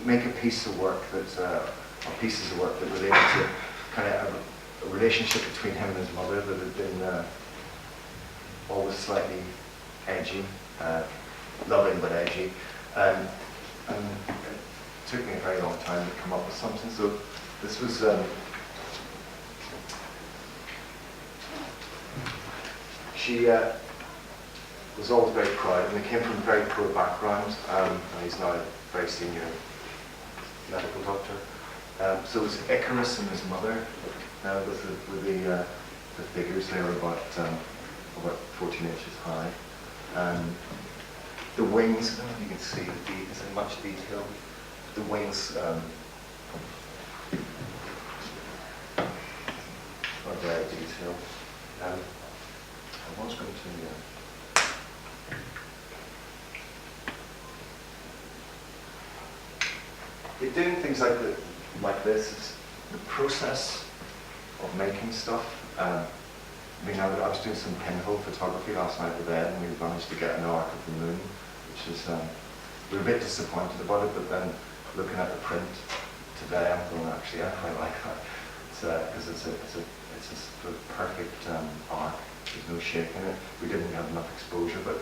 make a piece of work that, or pieces of work that related to kind of a relationship between him and his mother that had been always slightly edgy, loving but edgy, and it took me a very long time to come up with something. So this was. She was always very proud, and they came from a very poor background, and he's now a very senior medical doctor. So it was Icarus and his mother, with the figures. They were about 14 inches high. And the wings, I don't know if you can see is in much detail. The wings are very detailed. I was going to. Doing things like this, is the process of making stuff I mean, I was doing some pinhole photography last night with Ed, and we managed to get an arc of the moon, which is, we were a bit disappointed about it, but then looking at the print today, I'm going, actually, I quite like that. Because it's a sort of perfect arc. There's no shape in it. We didn't have enough exposure, but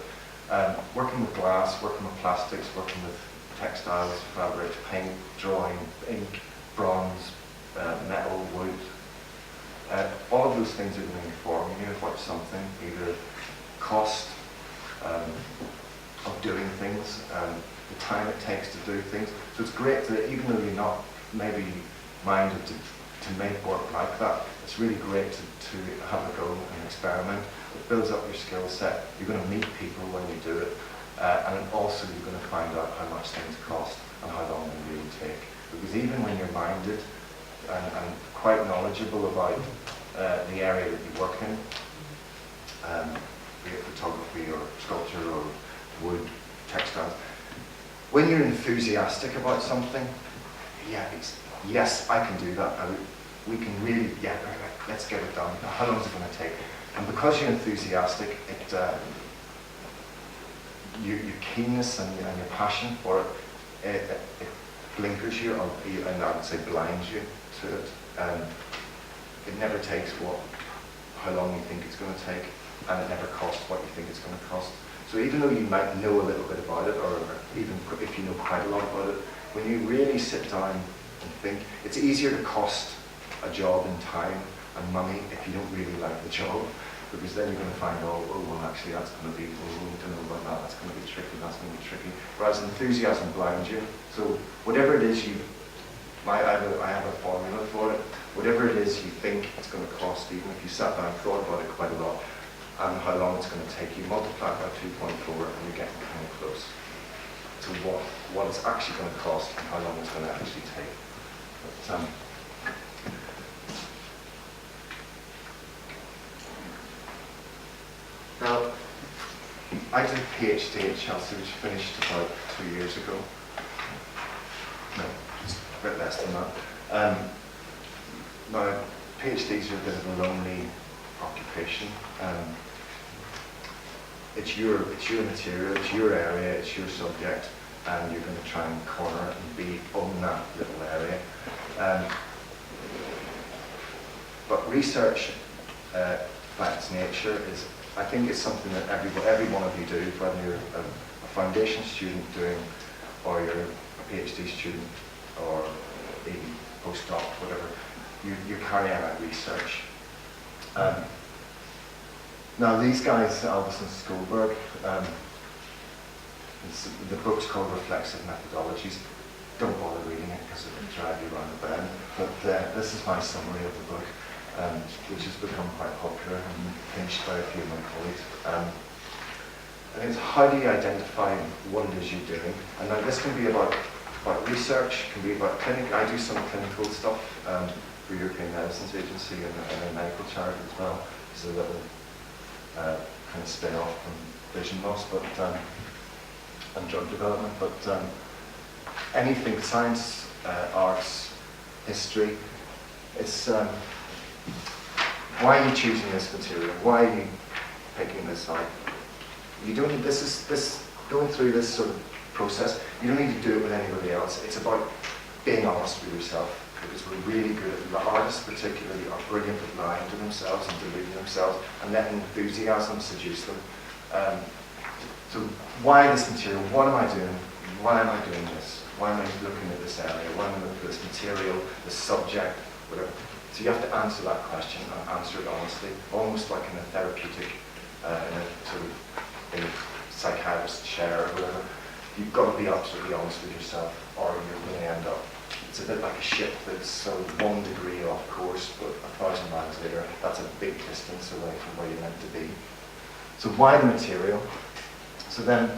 working with glass, working with plastics, working with textiles, fabric, paint, drawing, ink, bronze, metal, wood, all of those things are going to inform you about something, either cost of doing things, the time it takes to do things. So it's great that even though you're not maybe minded to make work like that, it's really great to have a go and experiment. It builds up your skill set. You're going to meet people when you do it, and also you're going to find out how much things cost and how long they really take. Because even when you're minded and quite knowledgeable about the area that you work in, be it photography or sculpture or wood, textiles, when you're enthusiastic about something, yes, I can do that. We can really, let's get it done. How long is it going to take? And because you're enthusiastic, your keenness and your passion for it, it blinkers you, and I would say blinds you to it. It never takes how long you think it's going to take, and it never costs what you think it's going to cost. So even though you might know a little bit about it, or even if you know quite a lot about it, when you really sit down and think, it's easier to cost a job in time and money if you don't really like the job, because then you're going to find, actually that's going to be, we don't know about that, that's going to be tricky, that's going to be tricky. Whereas enthusiasm blinds you. So whatever it is I have a formula for it. Whatever it is you think it's going to cost, even if you sat down and thought about it quite a lot, and how long it's going to take you, multiply it by 2.4, and you're getting kind of close to what it's actually going to cost and how long it's going to actually take. But, now, I did a PhD at Chelsea, which finished about 2 years ago. No, just a bit less than that. Now, PhDs are a bit of a lonely occupation. It's your material, it's your area, it's your subject, and you're going to try and corner it and own that little area. But research, by its nature, I think it's something that every one of you do, whether you're a foundation student or you're a PhD student, or even postdoc, whatever. You're carrying out research. Now these guys, Albus and Skolberg, the book's called Reflexive Methodologies. Don't bother reading it because it will drive you around the bend. But this is my summary of the book, which has become quite popular and finished by a few of my colleagues. And it's how do you identify what it is you're doing? And now this can be about research, can be about clinical. I do some clinical stuff for European Medicines Agency and a medical charity as well. It's a little kind of spin-off from vision loss, and drug development. But anything, science, arts, history, it's why are you choosing this material? Why are you picking this out? You don't need going through this sort of process. You don't need to do it with anybody else. It's about being honest with yourself, because we're really good at, the artists particularly are brilliant at lying to themselves and deluding themselves and letting enthusiasm seduce them. So why this material? What am I doing? Why am I doing this? Why am I looking at this area? Why am I looking at this material, this subject, whatever? So you have to answer that question and answer it honestly, almost like in a therapeutic, in a sort of in a psychiatrist's chair or whatever. You've got to be absolutely honest with yourself, or you're going to end up. It's a bit like a ship that's 1 degree off course, but 1,000 miles later, that's a big distance away from where you're meant to be. So why the material? So then,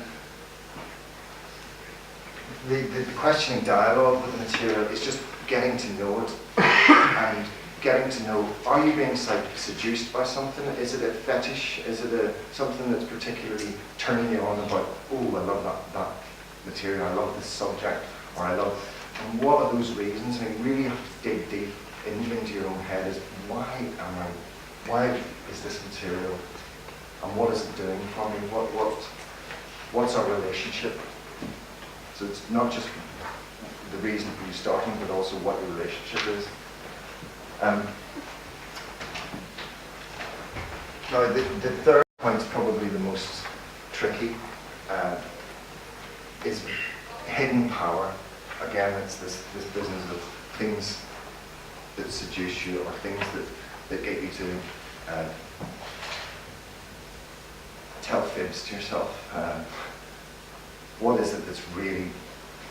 the questioning dialogue with the material is just getting to know it, and getting to know, are you being seduced by something? Is it a fetish? Is it something that's particularly turning you on about, I love that material, I love this subject, or I love, and what are those reasons? I mean, really have to dig deep into your own head is, why am I why is this material, and what is it doing for me? What's our relationship? So it's not just the reason for you starting, but also what your relationship is. Now, the third point is probably the most tricky, is hidden power. Again, it's this business of things that seduce you, or things that get you to tell fibs to yourself. What is it that's really,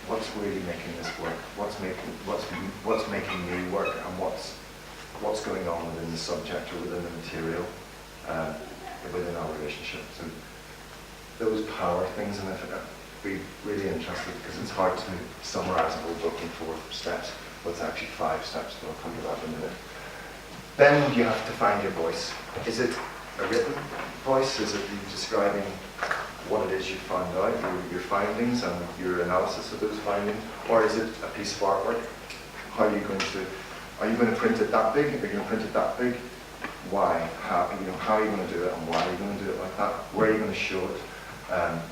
what's really making this work? What's making me work, and what's going on within the subject or within the material, within our relationship? So those power things, and I'd be really interested, because it's hard to summarize a whole book in 4 steps. Well, it's actually 5 steps, but I'll come to that in a minute. Then you have to find your voice. Is it a written voice? Is it you describing what it is you found out, your findings and your analysis of those findings? Or is it a piece of artwork? How are you going to print it that big? Are you going to print it that big? Why? How are you going to do it, and why are you going to do it like that? Where are you going to show it?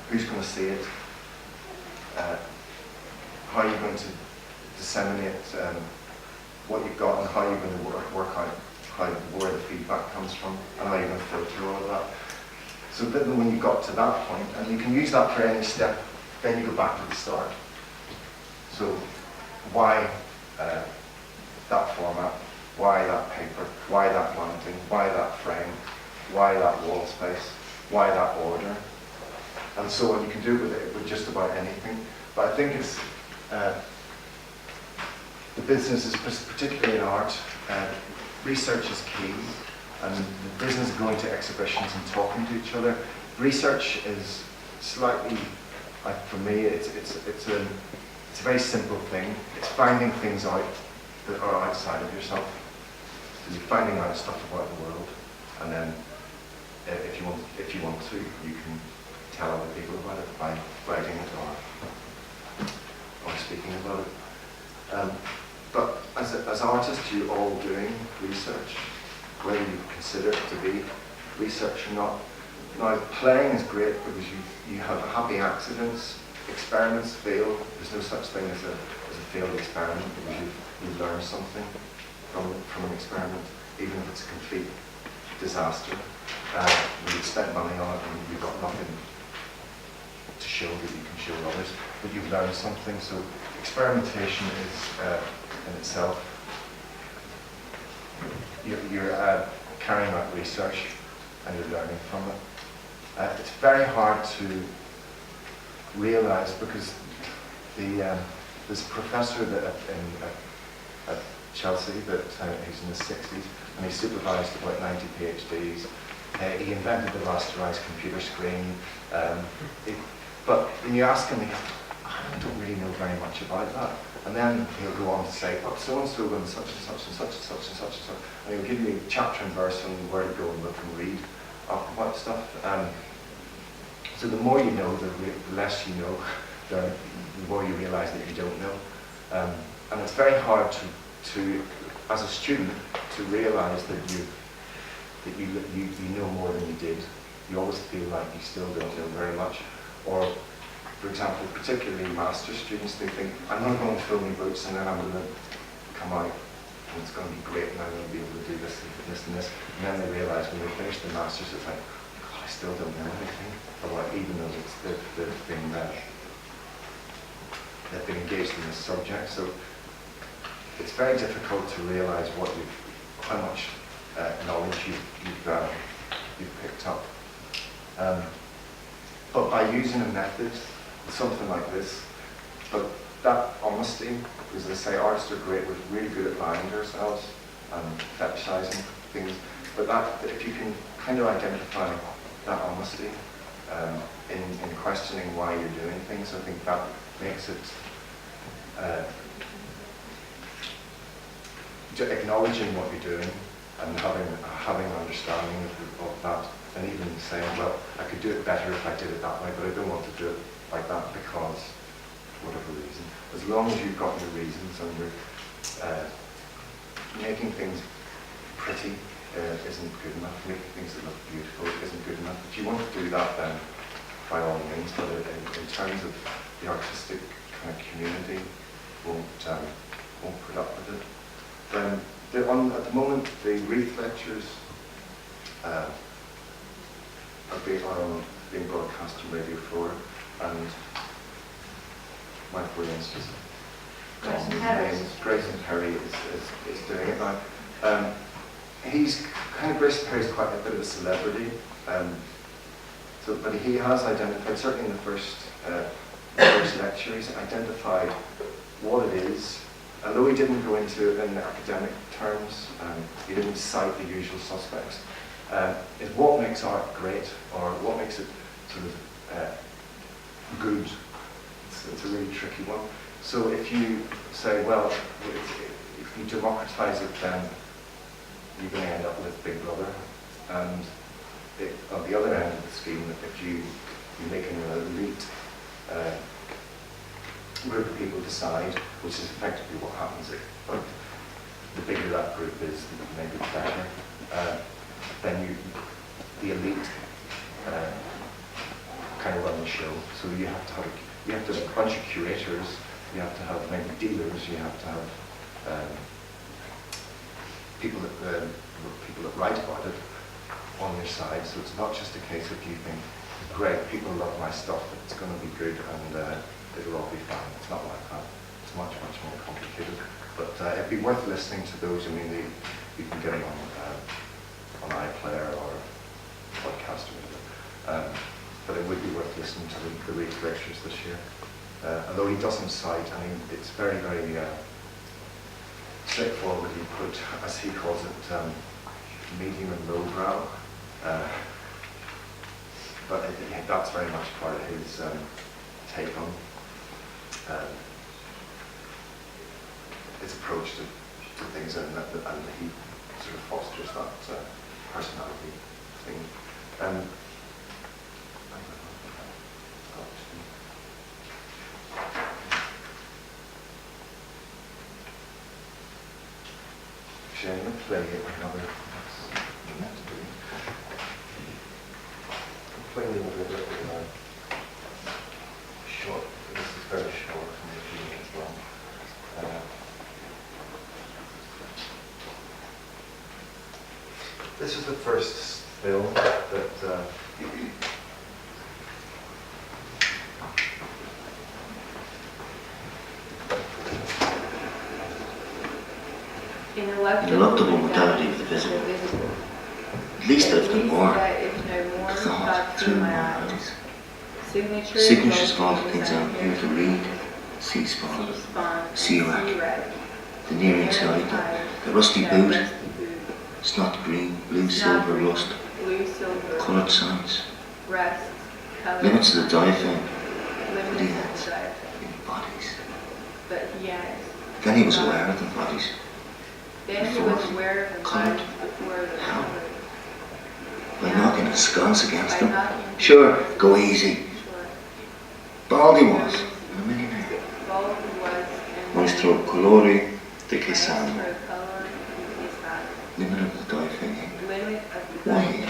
Who's going to see it? How are you going to disseminate what you've got, and how you're going to work out where the feedback comes from, and how you're going to filter all of that. So then when you got to that point, and you can use that for any step, then you go back to the start. So why that format? Why that paper? Why that mounting? Why that frame? Why that wall space? Why that order? And so on. You can do with just about anything. But I think it's the business is particularly in art. Research is key, and the business of going to exhibitions and talking to each other. Research is slightly, like for me, it's a very simple thing. It's finding things out that are outside of yourself. So you're finding out stuff about the world, and then if you want to, you can tell other people about it by writing it or speaking about it. But as artists, you're all doing research, whether you consider it to be research or not. Now, playing is great because you have happy accidents. Experiments fail. There's no such thing as a failed experiment, because you've learned something from an experiment, even if it's a complete disaster. You've spent money on it and you've got nothing to show that you can show others, but you've learned something. So experimentation is in itself, you're carrying out research and you're learning from it. It's very hard to realise, because there's a professor at Chelsea that he's in his 60s, and he supervised about 90 PhDs. He invented the rasterised computer screen, but when you ask him, he goes, I don't really know very much about that. And then he'll go on to say, oh, so-and-so and such and such and such and such and such and such. And he'll give you chapter and verse on where to go and look and read up about stuff. So the more you know, the less you know, the more you realise that you don't know. And it's very hard to as a student, to realise that you know more than you did. You always feel like you still don't know very much. Or, for example, particularly master's students, they think, I'm not going to fill my boots and then I'm going to come out and it's going to be great and I'm going to be able to do this and this and this. And then they realise when they finish the master's, it's like, God, I still don't know anything about, even though they've been engaged in this subject. So it's very difficult to realise how much knowledge you've picked up. But by using a method, something like this, but that honesty, because they say artists are great, we're really good at lying to ourselves and fetishizing things, but that if you can kind of identify that honesty in questioning why you're doing things, I think that makes it acknowledging what you're doing and having an understanding of that, and even saying, well, I could do it better if I did it that way, but I don't want to do it like that because whatever reason. As long as you've got your reasons and you're making things pretty isn't good enough. Making things that look beautiful isn't good enough. If you want to do that, then by all means. But in terms of the artistic kind of community, won't put up with it. Then at the moment, the Wreath lectures are being broadcast on Radio 4, and my brilliance just Grayson Perry is doing it now. He's Grayson Perry's quite a bit of a celebrity, but he has identified, certainly in the first lecture, he's identified what it is. Although he didn't go into it in academic terms, he didn't cite the usual suspects. Is what makes art great, or what makes it sort of good. It's a really tricky one. So if you say, well, if you democratize it, then you're going to end up with Big Brother. And on the other end of the scheme, if you're making an elite group of people decide, which is effectively what happens but the bigger that group is, maybe the better. Then the elite kind of run the show. So you have to have a bunch of curators. You have to have maybe dealers. You have to have people that write about it on your side. So it's not just a case of you think, great, people love my stuff, it's going to be good, and it'll all be fine. It's not like that. It's much, much more complicated. But it'd be worth listening to those. I mean, you can get them on iPlayer or podcast or whatever. But it would be worth listening to the Wreath lectures this year. Although he doesn't cite, I mean, it's very, very straightforward. He put, as he calls it, medium and lowbrow. But that's very much part of his take on his approach to things, and he sort of fosters that personality thing. Actually, I'm going to play another. That's meant to do. I'm playing a little bit of short. This is very short, and a few minutes long. This is the first film that ineluctable modality of the visible. At least that if no more, the thought through my eyes. Signatures of all the things I'm here to read, C-spawn, C-rack, the near inside, the rusty boot, snot green, blue, silver, rust, coloured signs, limits of the diaphragm, but he has in bodies. Then he was aware of the bodies. Coloured. How? By knocking a sconce against them? Sure, go easy. Baldy was, and a millionaire. Nuestro colore de quesano. Limit of the diaphragm. Why in?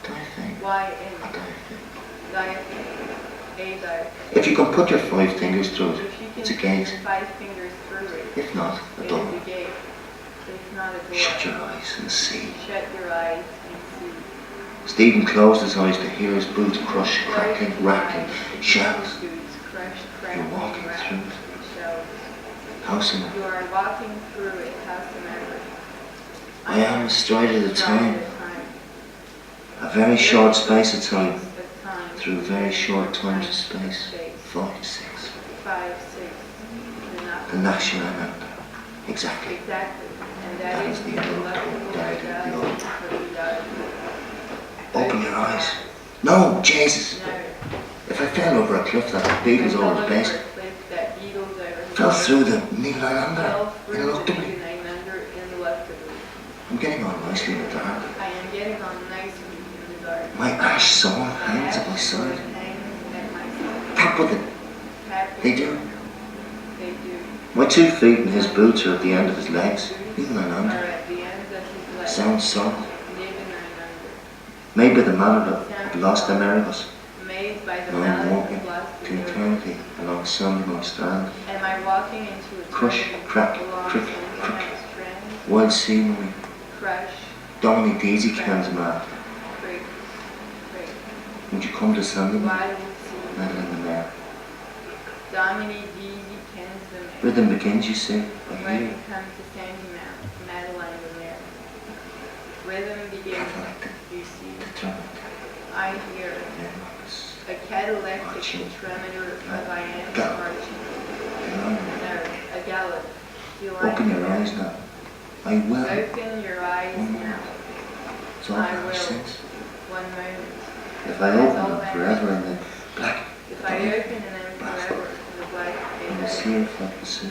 Diaphragm. A diaphragm. If you can put your 5 fingers through it, it's a gate. If not, a door. Shut your eyes and see. Stephen closed his eyes to hear his boots crush, crackling, rattling, shells. You're walking through it. House in it. I am astride of the time. A very short space of time. Through very short times of space. 5, 6. The national anthem. Exactly. That is the Open your eyes. No, Jesus. If I fell over a cliff that had beetles over the base, fell through the needle under, ineluctably. I'm getting on nicely in the dark. My ash sawn hangs at my side. Tap with it. They do. My 2 feet and his boots are at the end of his legs, even and under. sounds soft. Made by the man that had lost Americas. Now I'm walking to eternity along Sunderland Strand. Am I walking into a Crush, crack, crick, crick. Wild scenery. Crush, Dominic Daisy cans them out. creek, creek. Would you come to Sunderland? Wild sea. Madeline the Mayor. Dominic Deasy kens the man. Rhythm begins, you say, I When hear. it comes to Sandy Mount, Madeline the Mayor. Rhythm begins, you see. I hear a cataleptic tetrameter of I am marching. No, a gallop. Open your eyes now. I will. Open your eyes now. It's all I that will. sense. One moment. If I open them forever and then black, If I open and then forever to the black I will day, see if I can see.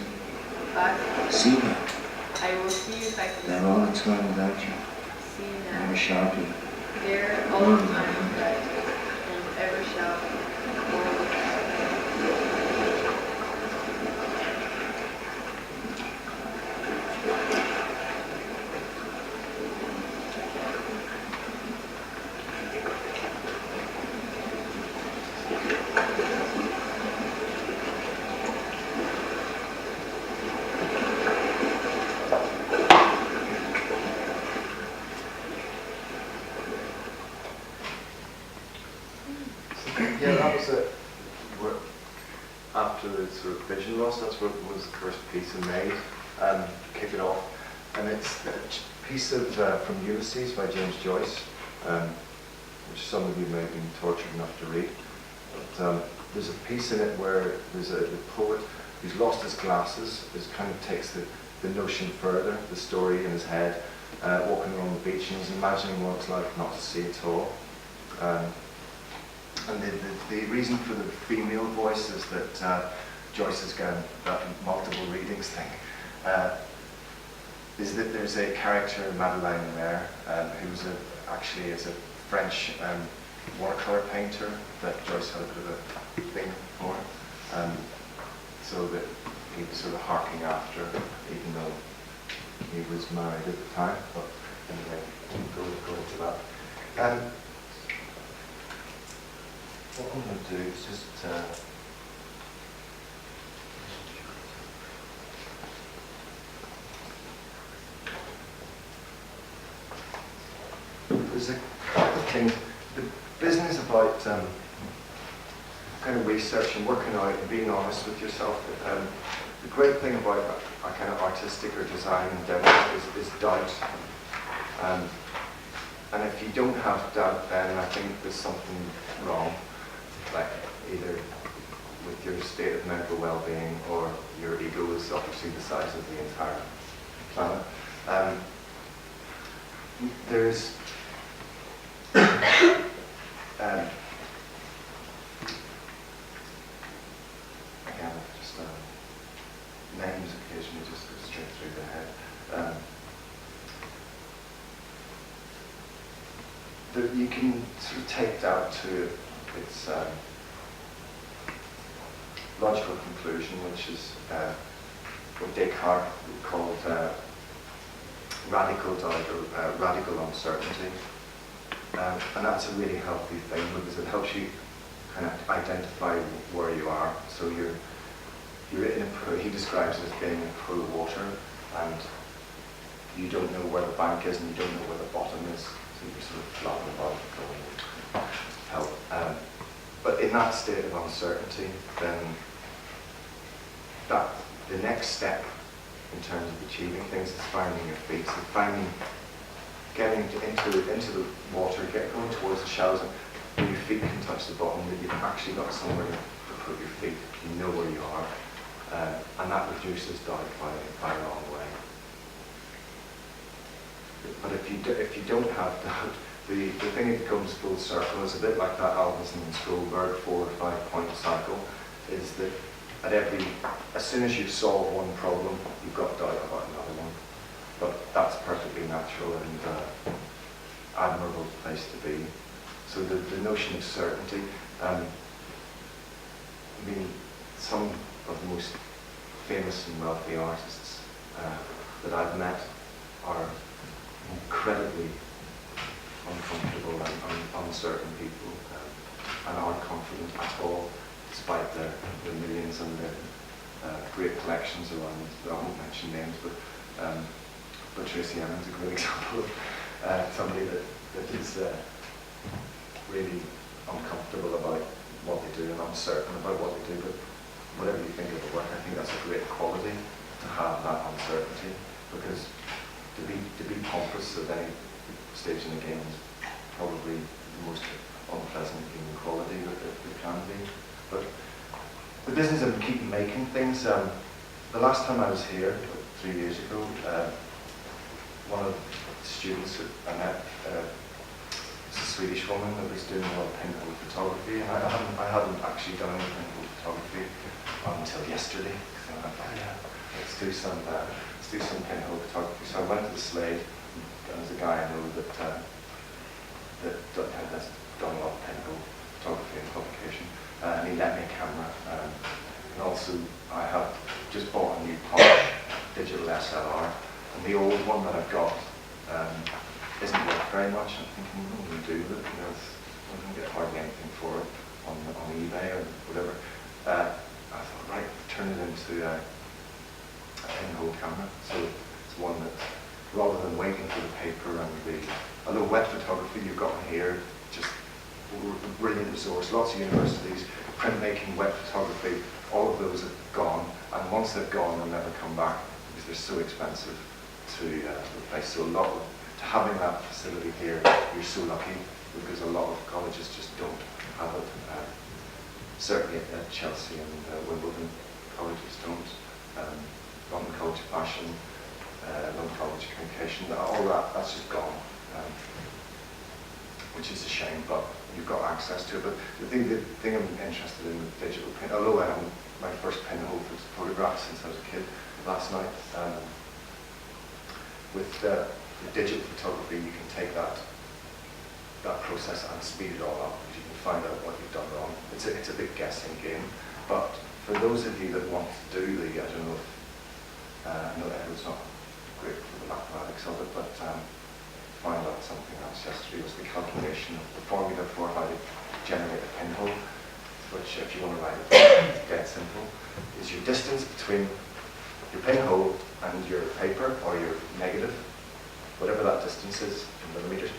but See now. I will see if I Then can all the time without you. see Never now. shall be. There all the time that and ever shall be. All the time. Yeah, that was it. After the sort of vision loss, that's what was the first piece I made, kick it off. And it's a piece of from Ulysses by James Joyce, which some of you may have been tortured enough to read. But there's a piece in it where there's the poet who's lost his glasses, is kind of takes the notion further, the story in his head, walking along the beach, and he's imagining what it's like not to see at all. And the reason for the female voice is that Joyce has got that multiple readings thing, is that there's a character, Madeleine Maire, who's actually is a French watercolour painter that Joyce had a bit of a thing for, so that he was sort of harking after, even though he was married at the time. But anyway, we'll go into that. What I'm going to do is just there's a couple of things. The business about kind of research and working out and being honest with yourself. The great thing about a kind of artistic or design endeavour is doubt. And if you don't have doubt, then I think there's something wrong. Like either with your state of mental well-being or your ego is obviously the size of the entire planet. There's again, just names occasionally just go straight through the head. You can sort of take doubt to its logical conclusion, which is what Descartes called radical doubt or radical uncertainty. And that's a really healthy thing because it helps you kind of identify where you are. So you're in a pool. He describes it as being in a pool of water, and you don't know where the bank is and you don't know where the bottom is. So you're sort of flopping about going help. But in that state of uncertainty, then the next step in terms of achieving things is finding your feet. So getting into the water, going towards the shallows, and your feet can touch the bottom, that you've actually got somewhere to put your feet. You know where you are, and that reduces doubt by a long way. But if you don't have doubt, the thing that comes full circle is a bit like that Alvison and Stolberg 4 or 5 point cycle, is that as soon as you solve one problem, you've got doubt about another one. But that's perfectly natural and admirable place to be. So the notion of certainty, I mean, some of the most famous and wealthy artists that I've met are incredibly uncomfortable and uncertain people, and aren't confident at all, despite the millions and the great collections around. I won't mention names, but Tracy Emin's a great example of somebody that is really uncomfortable about what they do and uncertain about what they do. But whatever you think of the work, I think that's a great quality to have that uncertainty, because to be pompous at any stage in the game is probably the most unpleasant human quality that it can be. But the business of keeping making things, the last time I was here, 3 years ago, one of the students that I met was a Swedish woman that was doing a lot of pinhole photography, and I hadn't actually done any pinhole photography until yesterday. So I thought, yeah, let's do some pinhole photography. So I went to the Slade, and there's a guy I know that has done a lot of pinhole photography and publication, and he lent me a camera. And also, I have just bought a new Porsche digital SLR, and the old one that I've got isn't worth very much. I'm thinking, what do we do with it? You know, I don't get hardly anything for it on eBay or whatever. I thought, right, turn it into a pinhole camera. So it's one that, rather than waiting for the paper and although wet photography you've got here, just a brilliant resource. Lots of universities, printmaking, wet photography, all of those have gone, and once they've gone, they'll never come back because they're so expensive to replace. So to having that facility here, you're so lucky, because a lot of colleges just don't have it. Certainly at Chelsea and Wimbledon, colleges don't. London College of Fashion, London College of Communication, all that's just gone, which is a shame, but you've got access to it. But the thing I'm interested in with digital print, although I had my first pinhole photograph since I was a kid last night, with the digital photography, you can take that process and speed it all up, because you can find out what you've done wrong. It's a big guessing game, but for those of you that want to do I don't know if, I know Edward's not great for the mathematics of it, but find out something else yesterday was the calculation of the formula for how to generate a pinhole, which, if you want to write it dead simple, is your distance between your pinhole and your paper or your negative, whatever that distance is in millimeters.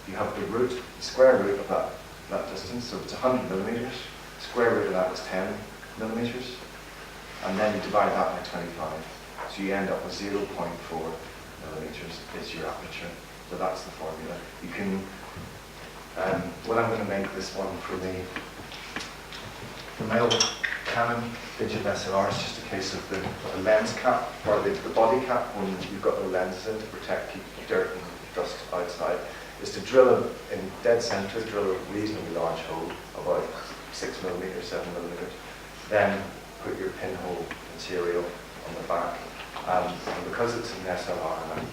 You have the root, the square root of that distance, so if it's 100 millimeters, square root of that is 10 millimeters, and then you divide that by 25. So you end up with 0.4 millimeters is your aperture. So that's the formula. You can, well, I'm going to make this one for my old Canon digital SLR. It's just a case of the lens cap, or the body cap, when you've got no lenses in to protect, keep dirt and dust outside, is to drill in dead center, drill a reasonably large hole, about 6 millimeters, 7 millimeters, then put your pinhole material on the back. And because it's an SLR and I'm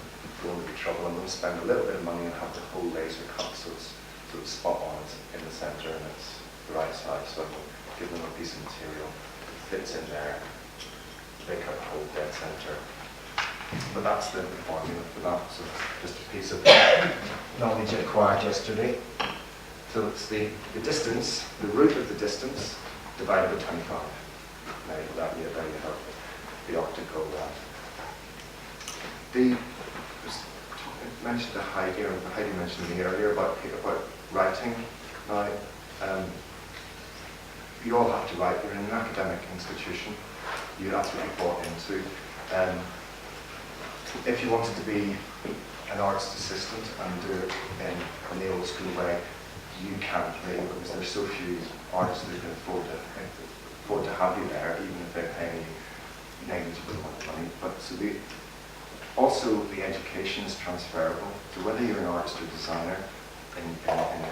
going to be trouble, I'm going to spend a little bit of money and have the whole laser cut so it's spot on, it's in the center and it's the right size. So I'm going to give them a piece of material that fits in there. They cut the whole dead center. But that's the formula for that. So just a piece of knowledge acquired yesterday. So it's the distance, the root of the distance divided by 25. There you have the optical. Mentioned the Heidi, or Heidi mentioned me earlier about writing. Now, you all have to write. You're in an academic institution. That's what you bought into. If you wanted to be an arts assistant and do it in the old school way, you can't really, because there's so few artists that can afford to have you there, even if they're paying you negligible amount of money. But also the education is transferable. So whether you're an artist or designer in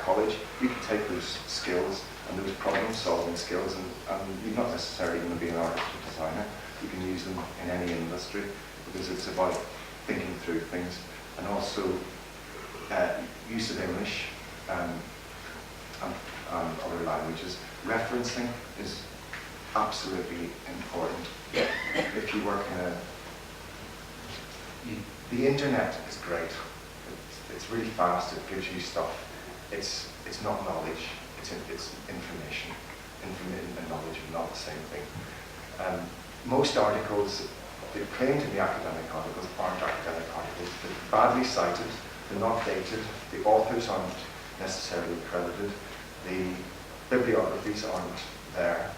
college, you can take those skills and those problem-solving skills, and you're not necessarily going to be an artist or designer. You can use them in any industry, because it's about thinking through things, and also use of English and other languages. Referencing is absolutely important. If you work in the internet is great. really fast. It gives you stuff. It's not knowledge. It's information. Information and knowledge are not the same thing. Most articles, they claim to be academic articles, aren't academic articles. They're badly cited. They're not dated. The authors aren't necessarily credited. The bibliographies aren't there.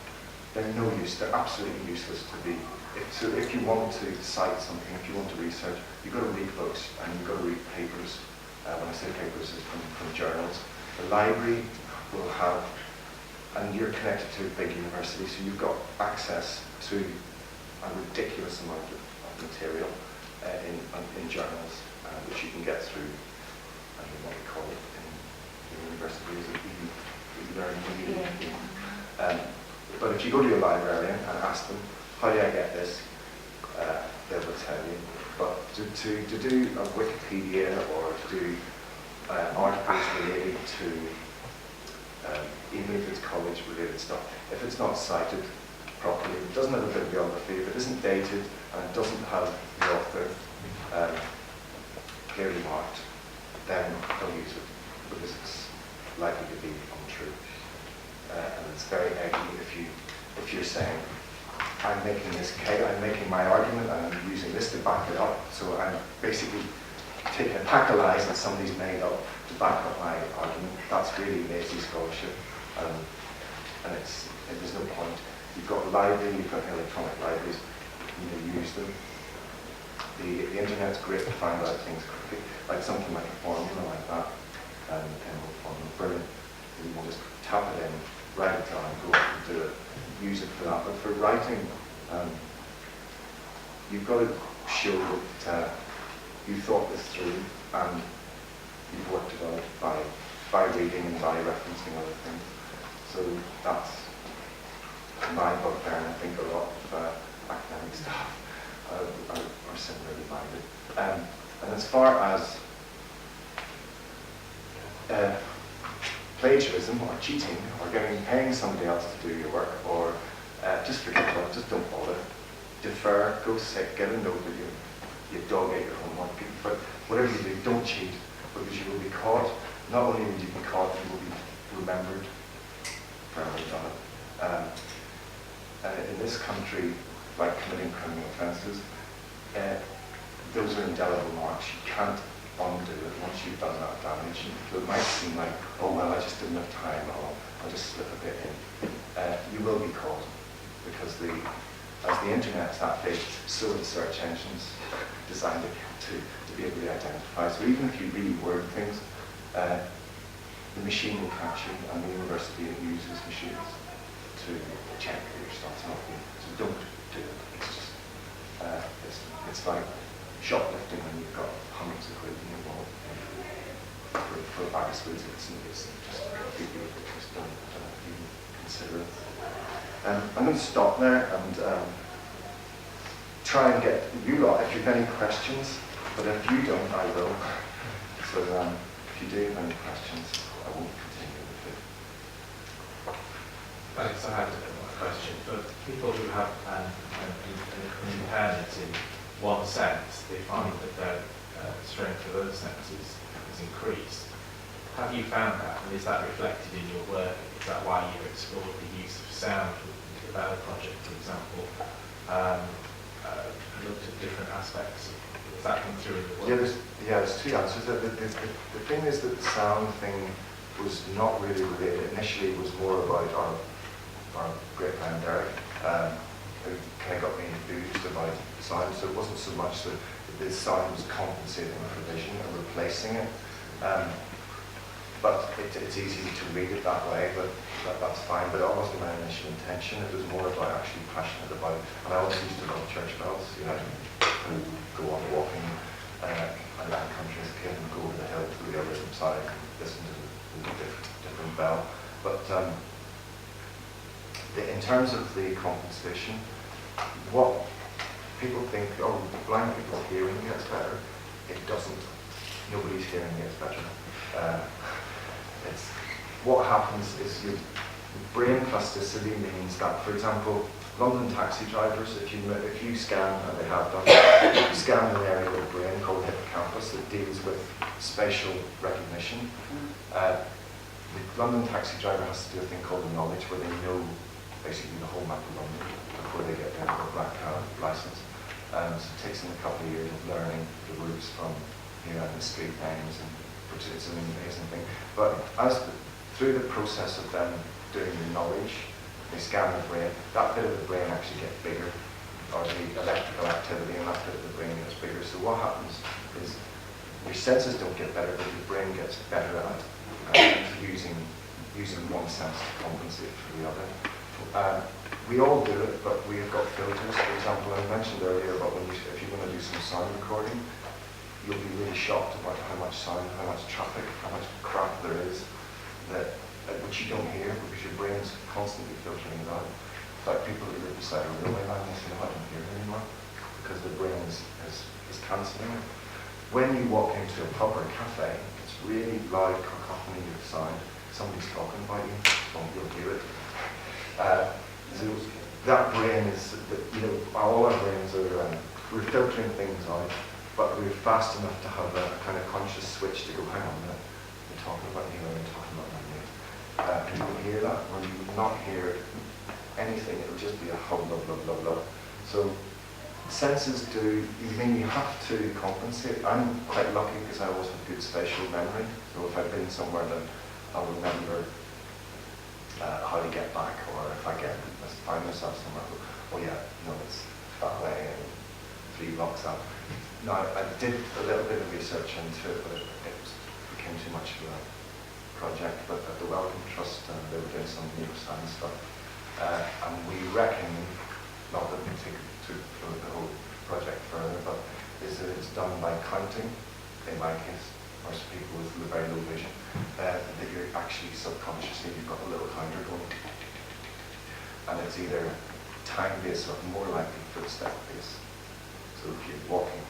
They're no use. They're absolutely useless to be. If you want to cite something, if you want to research, you've got to read books and you've got to read papers. When I say papers, it's from journals. The library will have, and you're connected to a big university, so you've got access to a ridiculous amount of material in journals, which you can get through, I don't know what we call it in university, is it e-learning? But if you go to your librarian and ask them, how do I get this? They will tell you. But to do a Wikipedia or to do articles related to, even if it's college-related stuff, if it's not cited properly, it doesn't have a bibliography, if it isn't dated and it doesn't have the author clearly marked, then don't use it because it's likely to be untrue. And it's very eggy if you're saying, I'm making this case, I'm making my argument, and I'm using this to back it up. So I'm basically taking a pack of lies that somebody's made up to back up my argument. That's really lazy scholarship, and there's no point. You've got a library, you've got electronic libraries, use them. The internet's great to find out things quickly, like something like a formula like that, and formula, brilliant. You can just tap it in, write it down, go up and do it. Use it for that. But for writing, you've got to show that you thought this through and you've worked it out by reading and by referencing other things. So that's my bugbear, and I think a lot of academic staff are similarly minded. And as far as plagiarism or cheating or paying somebody else to do your work, or just forget about it, just don't bother. Defer, go sick, get a note that your dog ate your homework, but whatever you do, don't cheat, because you will be caught. Not only will you be caught, you will be remembered for having done it. And in this country, like committing criminal offences, those are indelible marks. You can't undo it once you've done that damage. So it might seem like, oh well, I just didn't have time, or I'll just slip a bit in. You will be caught, because as the internet's that big, so are the search engines designed to be able to identify. So even if you reword things, the machine will catch you, and the university uses machines to check that your stuff's not being. So don't do it. It's just it's like shoplifting when you've got hundreds of quid in your wallet. For a bag of sweets, it's just completely ridiculous. Don't even consider it. I'm going to stop there and try and get you lot, if you've any questions, but if you don't, I will. So if you do have any questions, I won't continue with it. Thanks. I had a question. For people who have an impairment in one sense, they find that their strength of other senses is increased. Have you found that, and is that reflected in your work? Is that why you explored the use of sound with the Bell project, for example? Looked at different aspects. Does that come through in the work? There's two answers. The thing is that the sound thing was not really related. Initially, it was more about our great friend Derek, who kind of got me enthused about sound. So it wasn't so much that the sound was compensating for vision or replacing it. But it's easy to read it that way, but that's fine. But that wasn't my initial intention. It was more about actually passionate about it. And I always used to love church bells, and go on walking around country as a kid and go over the hill to the other side and listen to the different bell. But in terms of the compensation, what people think, oh, blind people's hearing gets better. It doesn't. Nobody's hearing gets better. What happens is your brain plasticity means that, for example, London taxi drivers, if you scan, and they have done, if you scan an area of the brain called hippocampus that deals with spatial recognition. The London taxi driver has to do a thing called the knowledge, where they know basically the whole map of London before they get their black car license. So it takes them a couple of years of learning the routes from and the street names, and which is an amazing thing. But through the process of them doing the knowledge, they scan the brain. That bit of the brain actually gets bigger, or the electrical activity in that bit of the brain gets bigger. So what happens is your senses don't get better, but your brain gets better at using one sense to compensate for the other. We all do it, but we've got filters. For example, I mentioned earlier about if you want to do some sound recording, you'll be really shocked about how much sound, how much traffic, how much crap there is which you don't hear because your brain's constantly filtering it out. In fact, people who live beside a railway line, they say, "Oh, I don't hear it anymore," because their brain is cancelling it. When you walk into a pub or a cafe, it's really loud cacophony of sound. Somebody's talking about you, you'll hear it. So that brain is, all our brains are, we're filtering things out, but we're fast enough to have a kind of conscious switch to go, hang on a minute, you're talking about me, or you're talking about me. And you will hear that, or you will not hear anything, it will just be a hub, love, love, love, love. So senses do, you have to compensate. I'm quite lucky because I always have good spatial memory. So if I've been somewhere, then I'll remember how to get back, or if I find myself somewhere, oh yeah, no, it's that way, and 3 blocks up. Now, I did a little bit of research into it, but it became too much of a project. But at the Wellcome Trust, they were doing some neuroscience stuff, and we reckon, not that we take to the whole project further, but is that it's done by counting, in my case, or people with very low vision, that you're actually subconsciously, you've got a little counter going, and it's either time-based or more likely footstep-based. So if you're walking,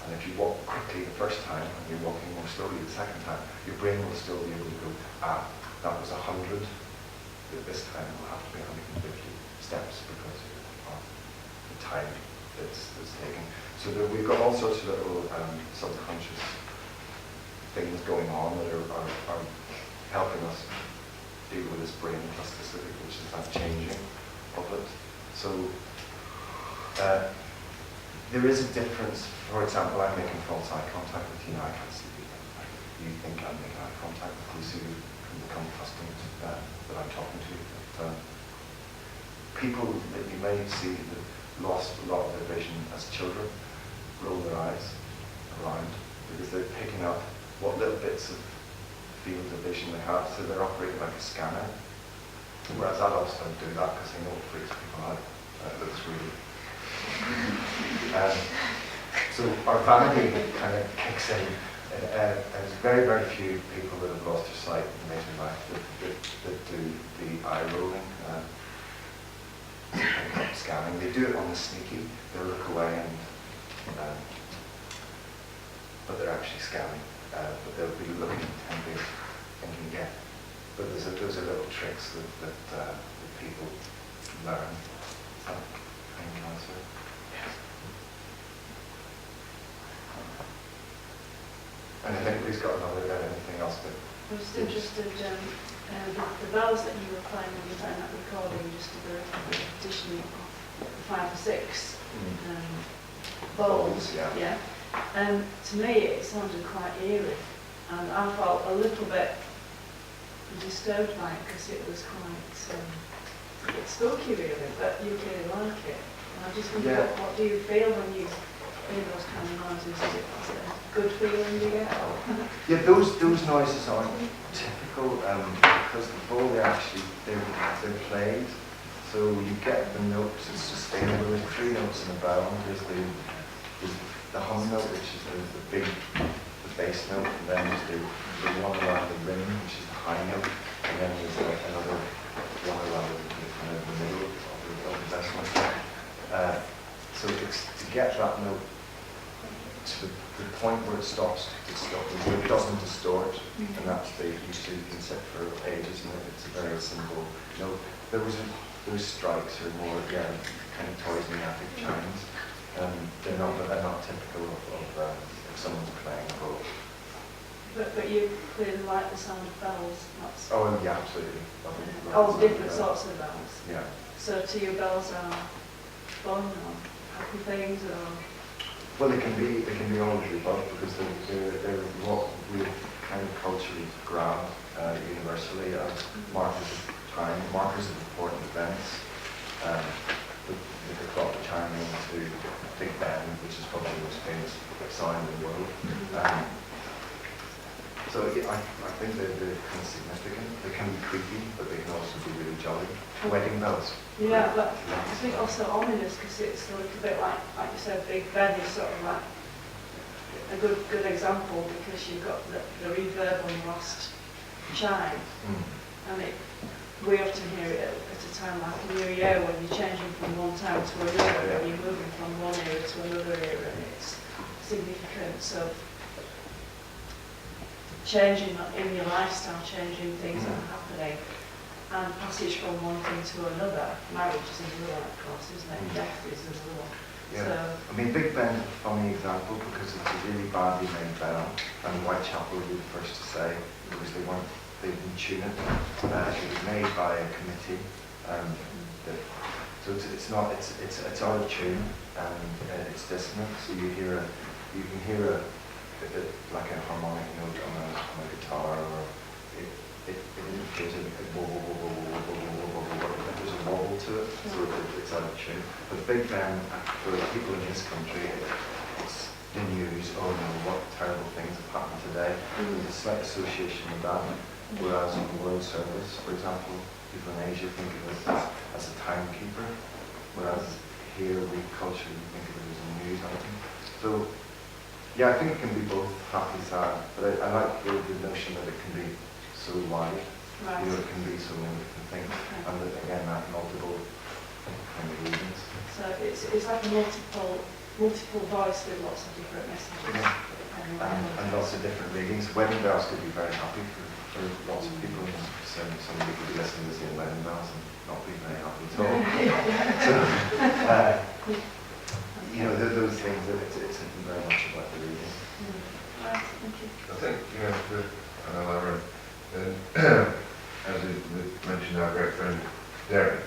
and if you walk quickly the first time, and you're walking more slowly the second time, your brain will still be able to go, that was 100, but this time it will have to be 150 steps because of the time that's taken. So we've got all sorts of little subconscious things going on that are helping us deal with this brain plasticity, which is that changing of it. So there is a difference. For example, I'm making false eye contact with you now. I can't see you. You think I'm making eye contact with you, so you can become accustomed that I'm talking to you. But, people that you may see that lost a lot of their vision as children roll their eyes around because they're picking up what little bits of field of vision they have, so they're operating like a scanner. Whereas adults don't do that because they know it freaks people out. It looks really. So our vanity kind of kicks in. There's very, very few people that have lost their sight in later life that do the eye rolling, scanning. They do it on the sneaky. They look away but they're actually scanning. But they'll be looking intently, thinking, yeah. But those are little tricks that people learn. Any answer? Yes. And if anybody's got anything else to... I was just interested, the bells that you were playing when you were playing that recording, just a bit of repetition of the 5 or 6 bowls. Yeah. To me, it sounded quite eerie, and I felt a little bit disturbed by it because it was quite a bit spooky, really. But you clearly like it, and I just wonder what do you feel when you hear those kind of noises? Is it a good feeling you get? Yeah, those noises aren't typical because the bowl they're played, so you get the notes. It's sustainable. There's 3 notes in a bowl. There's the hum note, which is the bass note, and then there's the one around the ring, which is the high note, and then there's another one around the middle of the bass note. So it's to get that note to the point where it stops, where it doesn't distort, and that's usually you can sit for ages, and it's a very simple note. Those strikes are more, kind of toys and epic chimes. They're not typical of if someone's playing a bowl. But you clearly like the sound of bells. That's Oh, and yeah, absolutely. all different sorts of bells. Yeah. So to you, bells are fun or happy things or. Well, they can be all of the above because they're what we kind of culturally grab universally as markers of time, markers of important events. The clock chiming to Big Ben, which is probably the most famous sign in the world. So yeah, I think they're kind of significant. They can be creepy, but they can also be really jolly. Wedding bells. Yeah, but I think also ominous because it's a little bit like you said, Big Ben is sort of like a good example because you've got the reverb on the last chime, and we often hear it at a time like a New Year when you're changing from one time to another, and you're moving from one era to another era, and it's significance of changing in your lifestyle, changing things that are happening. And passage from one thing to another. Marriage is another one, of course, isn't it? Death is another one. Yeah. So, I mean, Big Ben's a funny example because it's a really badly made bell, and Whitechapel would be the first to say because they didn't tune it. It was made by a committee, so it's out of tune and it's dissonant. So you can hear like a harmonic note on a guitar or. It indicates a wobble, there's a wobble to it, so it's out of tune. But Big Ben, for people in this country, it's the news, oh no, what terrible things have happened today. There's a slight association with that, whereas in World Service, for example, people in Asia think of it as a timekeeper, whereas here we culturally think of it as a news item. So, yeah, I think it can be both happy, sad, but I like the notion that it can be so wide, right. You know, it can be so many different things, and that, again, that multiple kind of reasons. So it's like a multiple voice with lots of different messages. And lots of different readings. Wedding bells could be very happy for lots of people. So somebody could be listening to seeing wedding bells and not be very happy at all. So, you know, those things, it's very much about the reading. Right, thank you. I think, you know, Aaron, as we mentioned, our great friend Derek,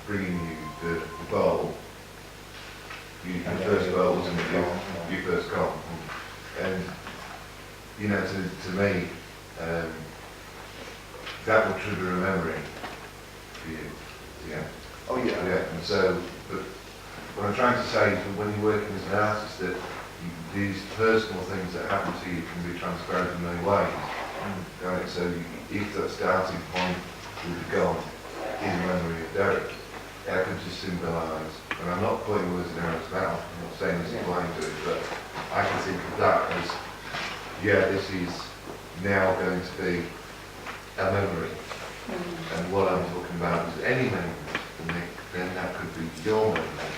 bringing you the bowl, your first bowl, wasn't it? You first got. And, you know, to me, that will trigger a memory for you. Yeah. Oh yeah. Yeah. And so, but what I'm trying to say is that when you're working as an artist, that these personal things that happen to you can be transparent in many ways. Right, so if that starting point would have gone in memory of Derek, that could just symbolise, and I'm not putting words in Aaron's mouth, I'm not saying this is blind to it, but I can think of that as, yeah, this is now going to be a memory. And what I'm talking about is any memory for Nick, then that could be your memory.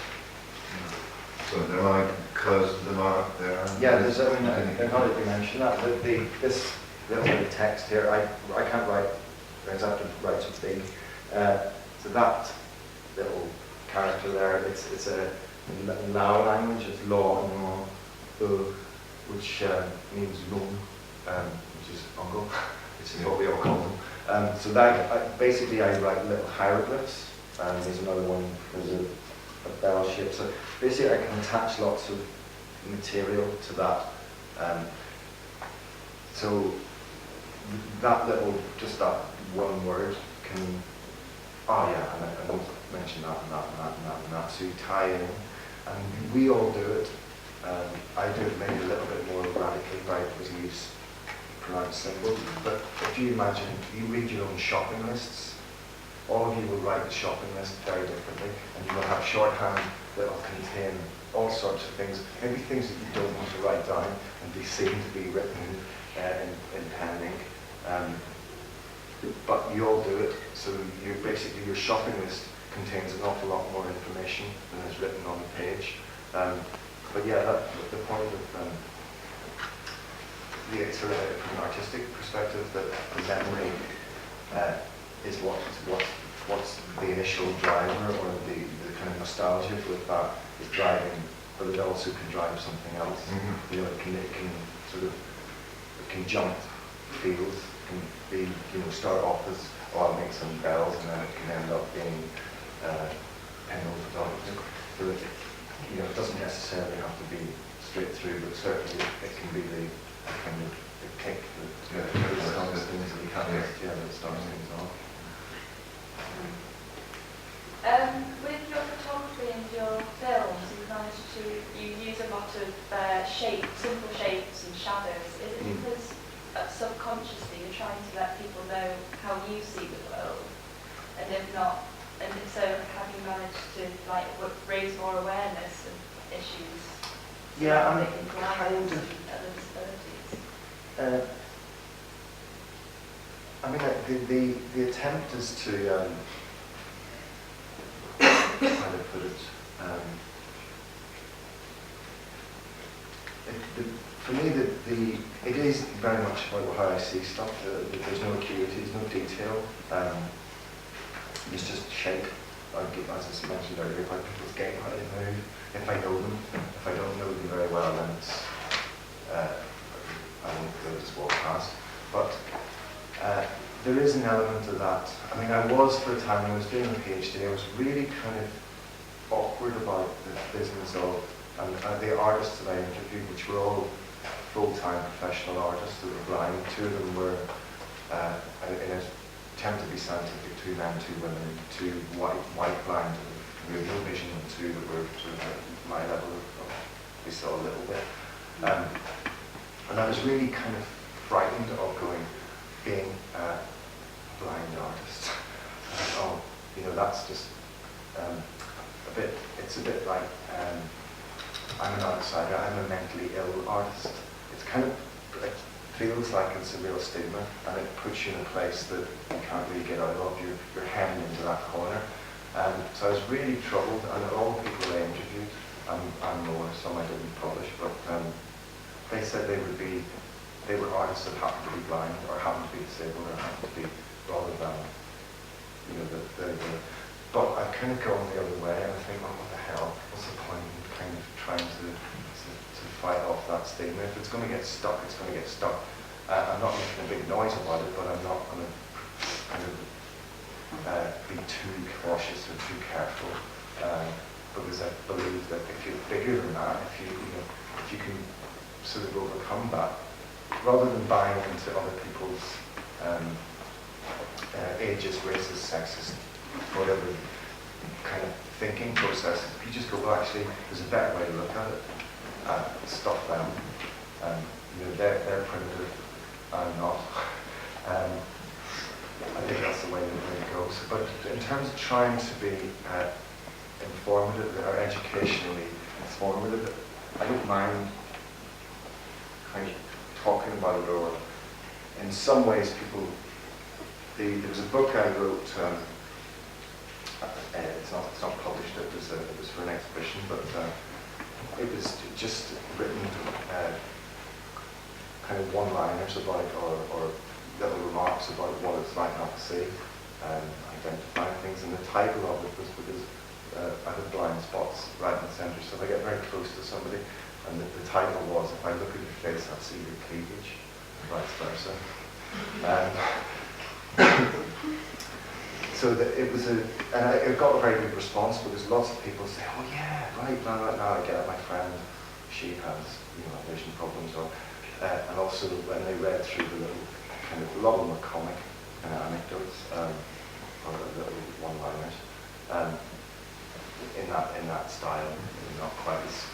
So am I close to the mark there? Yeah, there's, I mean, now that you mention that, this little bit of text here, I can't write, I have to write so big. So that little character there, it's a Lao language, it's law and law, which means lung, which is uncle, which is what we all call them. So that, basically I write little hieroglyphs, and there's another one, there's a bell shape. So basically I can attach lots of material to that. So that little, just that one word can, oh yeah, and I won't mention that and that and that and that and that, so you tie in, and we all do it. I do it maybe a little bit more radically by because I use pronounced symbols, but if you imagine, you read your own shopping lists, all of you will write the shopping list very differently, and you will have shorthand that will contain all sorts of things, maybe things that you don't want to write down, and they seem to be written in pen and ink. But you all do it, so you basically, your shopping list contains an awful lot more information than is written on the page. But yeah, the point of sort of from an artistic perspective, that the memory is what's the initial driver, or the kind of nostalgia with that is driving, but it also can drive something else. You know, it can sort of can jump fields, can be, start off as, oh, I'll make some bells, and then it can end up being pinhole photography. So it doesn't necessarily have to be straight through, but certainly it can be the kind of the kick that starts things that you can't that starts things off. With your photography and your films, you use a lot of simple shapes and shadows. Is it because subconsciously you're trying to let people know how you see the world? And if not, and if so, have you managed to raise more awareness of issues? Yeah, I'm surrounding blindness kind of. and other disabilities? The attempt is to how to put it. For me, it is very much about how I see stuff. There's no acuity, there's no detail. It's just shape. As I mentioned earlier, how people's game, how they move. If I know them, if I don't know them very well, then it's I won't just walk past. But there is an element of that. I mean, I was for a time when I was doing a PhD, I was really kind of awkward about the business of the artists that I interviewed, which were all full-time professional artists who were blind. Two of them were, in an attempt to be scientific, 2 men, 2 women, 2 white blind with no vision, and 2 that were sort of at my level of we saw a little bit. And I was really kind of frightened of being a blind artist. That's just it's a bit like, I'm an outsider, I'm a mentally ill artist. It feels like it's a real stigma, and it puts you in a place that you can't really get out of. You're hemmed into that corner. So I was really troubled, and all the people I interviewed, and more, some I didn't publish, but they said they were artists that happened to be blind, or happened to be disabled, or happened to be, rather than, but I've kind of gone the other way, and I think, oh, what the hell, what's the point in kind of trying to fight off that stigma? If it's going to get stuck, it's going to get stuck. I'm not making a big noise about it, but I'm not going to kind of be too cautious or too careful, because I believe that if you're bigger than that, if you can sort of overcome that, rather than buying into other people's ageist, racist, sexist, whatever kind of thinking processes, if you just go, well, actually, there's a better way to look at it. Stop them. They're primitive. I'm not. I think that's the way it goes. But in terms of trying to be informative or educationally informative, I don't mind kind of talking about it, or in some ways people. There was a book I wrote. It's not published. It was for an exhibition, but it was just written kind of one-liners about, or little remarks about what it's like not to see, identifying things. And the title of it was because I have blind spots right in the centre, so if I get very close to somebody, and the title was, if I look at your face, I'll see your cleavage, and vice versa. So that it was and it got a very good response, because lots of people say, oh yeah, right, now I get it, my friend, she has vision problems, or and also when they read through the little kind of, a lot of them are comic anecdotes, or little one-liners, in that style, not quite as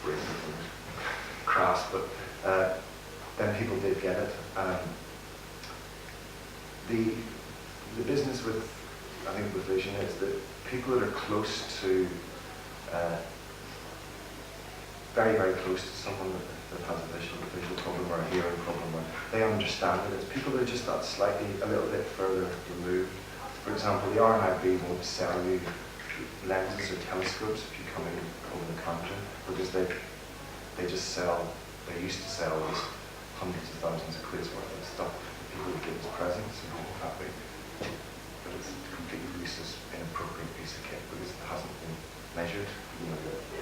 brilliant and crass, but then people did get it. The business with, I think, with vision is that people that are close to, very, very close to someone that has a visual problem or a hearing problem, or they understand it. It's people that are just that slightly, a little bit further removed. For example, the RNIB won't sell you lenses or telescopes if you come in over the counter, because they used to sell just hundreds of thousands of quid's worth of stuff that people would give as presents and all happy. But it's a completely useless, inappropriate piece of kit, because it hasn't been measured.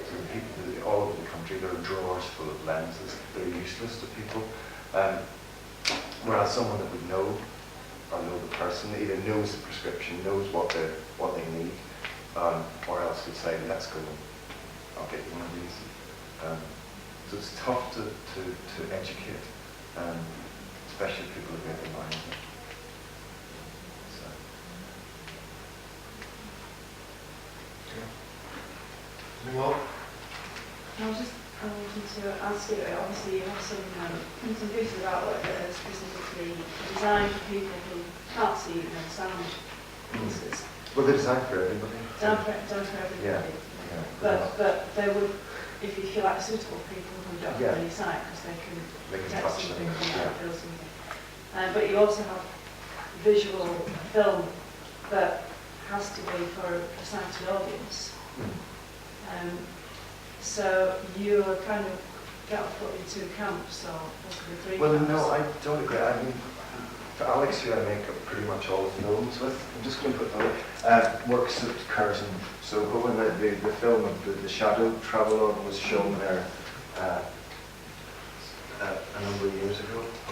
So people all over the country, there are drawers full of lenses that are useless to people. whereas someone that would know or know the person either knows the prescription, knows what they need, or else would say, let's go, I'll get you one of these. So it's tough to educate, especially people who get in mind. So. Well, I wanted to ask you, obviously you have some pieces about work that are specifically designed for people who can't see sound pieces. Well, they're designed for everybody. Done for everybody. Yeah. But they would, if you feel like suitable people who don't have any sight, because they They can can touch something, them, yeah. feel something. But you also have visual film that has to be for a sighted audience. So you are kind of got put in two camps, or possibly three Well, camps. no, I don't agree. I mean, for Alex, who I make pretty much all the films with, I'm just going to put works at Curtin. So when the film of the Shadow Travelogue was shown there a number of years ago, I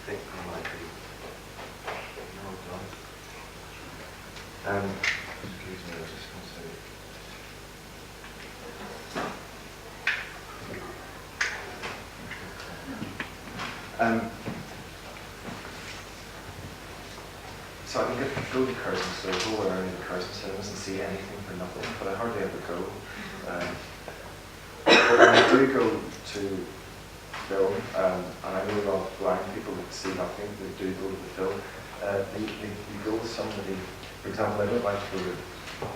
think I might be. No, done. Excuse me, I was just going to say. So I can go to Curzon, so go around the Curzon cinemas and see anything for nothing, but I hardly ever go. But when I do go to film, and I know a lot of blind people that see nothing, that do go to the film, you go with somebody, for example, I don't like to go to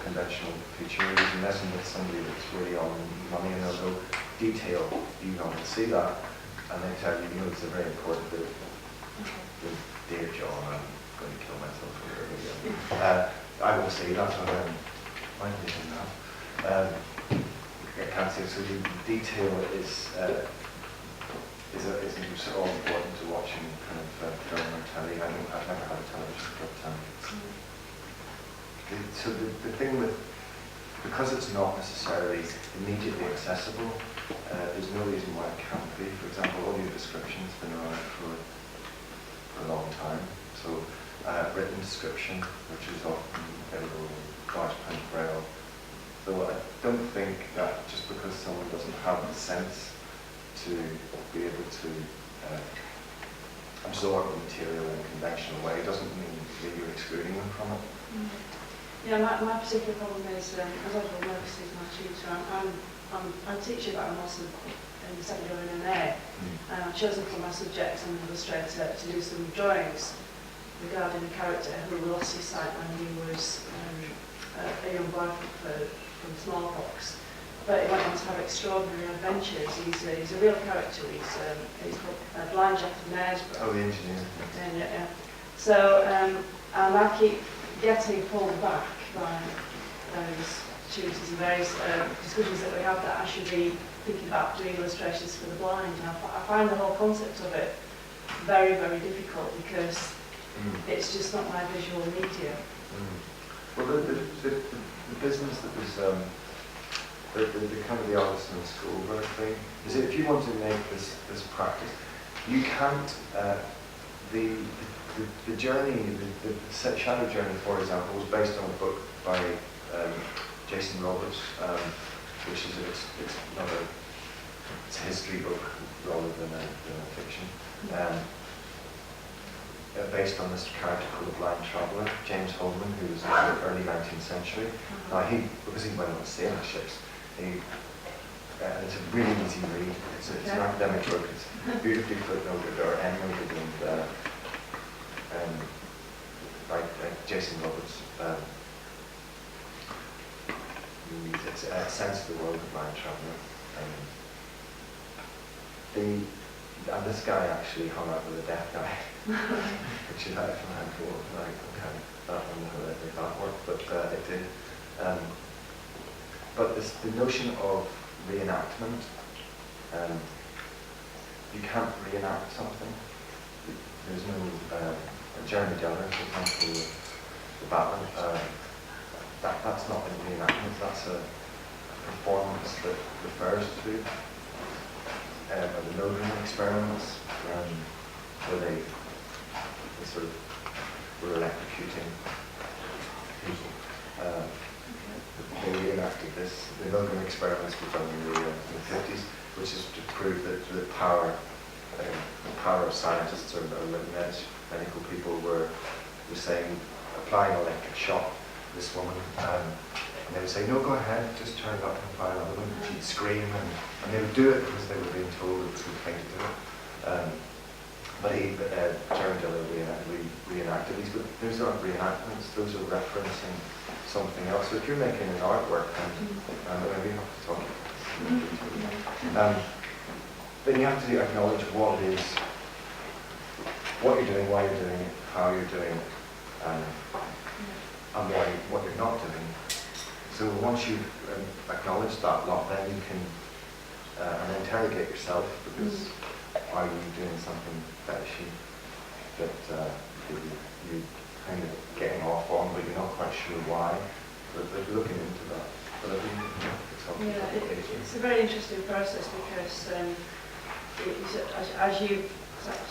conventional feature movies unless I'm with somebody that's really on money, and they'll go, detail, you know, and see that, and they tell you, it's a very important bit. Dear John, I'm going to kill myself for your video. I will say that, but why do you do that? I can't say, so the detail is all important to watching kind of film or telly. I've never had a television for a time. So the thing with, because it's not necessarily immediately accessible, there's no reason why it can't be. For example, audio description's been around for a long time. So written description, which is often available in large print braille. So I don't think that just because someone doesn't have the sense to be able to absorb the material in a conventional way doesn't mean that you're excluding them from it. Yeah, my particular problem is, as I've worked as my tutor, I'm a teacher, but I'm also in the secondary and A. And I've chosen for my subject as an illustrator to do some drawings regarding a character who lost his sight when he was a young boy from smallpox. But he went on to have extraordinary adventures. He's a real character. He's called Blind Jack of Knaresborough. Oh, the engineer. Yeah. So, and I keep getting pulled back by those tutors and various discussions that we have that I should be thinking about doing illustrations for the blind. And I find the whole concept of it very, very difficult because it's just not my visual medium. Well, the business that was the kind of the artisan school work thing is if you want to make this practice, you can't. The journey, the Shadow Journey, for example, was based on a book by Jason Roberts, which is it's a history book rather than a fiction. Based on this character called the Blind Traveller, James Holman, who was in the early 19th century. Now because he went on sailing ships, and it's a really easy read. It's an academic book. It's beautifully footnoted or endnoted and by Jason Roberts. It's a sense of the world of the Blind Traveller. And this guy actually hung out with a deaf guy, which is out from hand forward. Like, okay, I don't know how that worked, but it did. But the notion of reenactment, you can't reenact something. There's no Jeremy Diller, for example, the Batman. That's not a reenactment. That's a performance that refers to the Nodrin experiments. where they sort of were electrocuting people. They reenacted this. The Milgram experiments were done in the 50s, which is to prove that the power of scientists or medical people were saying, applying electric shock to this woman, and they would say, no, go ahead, just turn it up and apply another one. She'd scream, and they would do it because they were being told it was a good thing to do. But Jeremy Diller reenacted these, but those aren't reenactments, those are referencing something else. So if you're making an artwork, then maybe you have to talk then you have to acknowledge what it is, what you're doing, why you're doing it, how you're doing it, and what you're not doing. So once you've acknowledged that lot, then you can and interrogate yourself, because are you doing something fetishy that you're kind of getting off on, but you're not quite sure why? But they're looking into that. But I think it's a very interesting process, because as you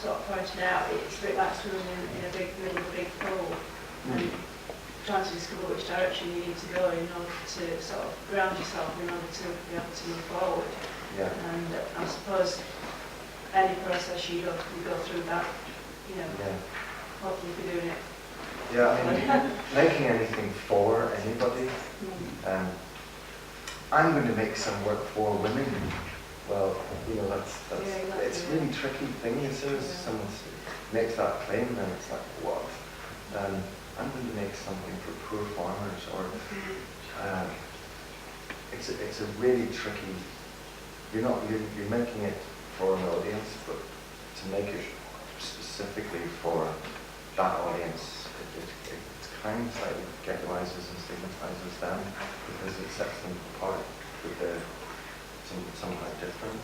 sort of pointed out, it's a bit like swimming in a middle of a big pool, and trying to discover which direction you need to go in order to sort of ground yourself in order to be able to move forward. Yeah. And I suppose any process you go through that, hopefully you're doing it. Yeah, I mean, making anything for anybody. I'm going to make some work for women. Well, that's exactly. It's a really tricky thing. As soon as someone makes that claim, then it's like, what? I'm going to make something for poor farmers, or it's a really tricky. You're making it for an audience, but to make it specifically for that audience, it's kind of like ghettoizes and stigmatizes them, because it sets them apart with something different.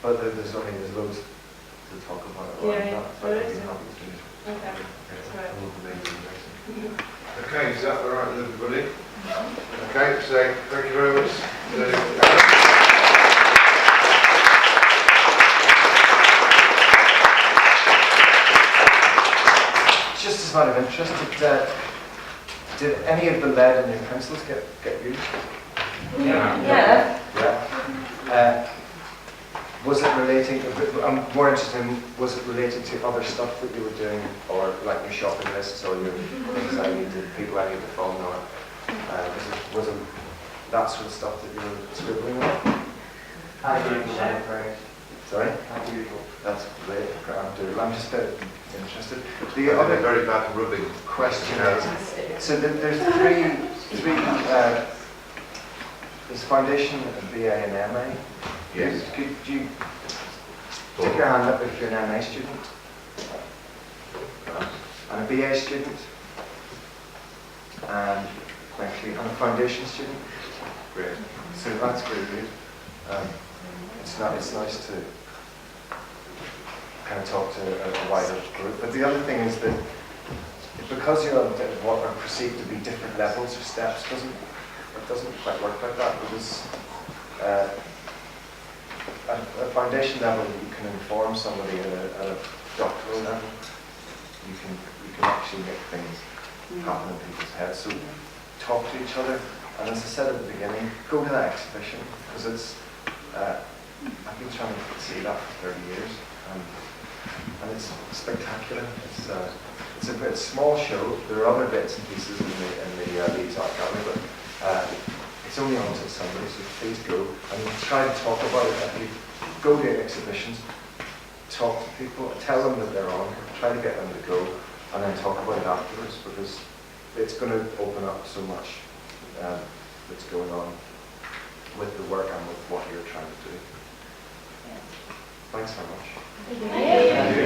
But there's loads to talk about around that. So I'd be happy to do it. Okay, that's great. Okay, is that all right with everybody? Okay, so thank you very much. Just as a matter of interest, did any of the lead in your pencils get used? Yeah. Yeah. Was it relating? I'm more interested in, was it related to other stuff that you were doing, or like your shopping lists, or your things people I need to phone, or was it that sort of stuff that you were scribbling on? Sorry? That's great. I'm just interested. The other very bad rubbing question is, so there's three there's foundation, BA and MA. Yes. Could you stick your hand up if you're an MA student? And a BA student? And actually, and a foundation student? Great. So that's pretty good. It's nice to kind of talk to a wider group. But the other thing is that because you're on what are perceived to be different levels or steps, it doesn't quite work like that, because at a foundation level you can inform somebody at a doctoral level. You can actually make things happen in people's heads. So talk to each other, and as I said at the beginning, go to that exhibition, because it's I've been trying to see that for 30 years, and it's spectacular. It's a small show. There are other bits and pieces in the Leeds Art Gallery, but it's only on until Sunday, so please go and try to talk about it. If you go to exhibitions, talk to people, tell them that they're on, try to get them to go, and then talk about it afterwards, because it's going to open up so much that's going on with the work and with what you're trying to do. Thanks very much. Yeah.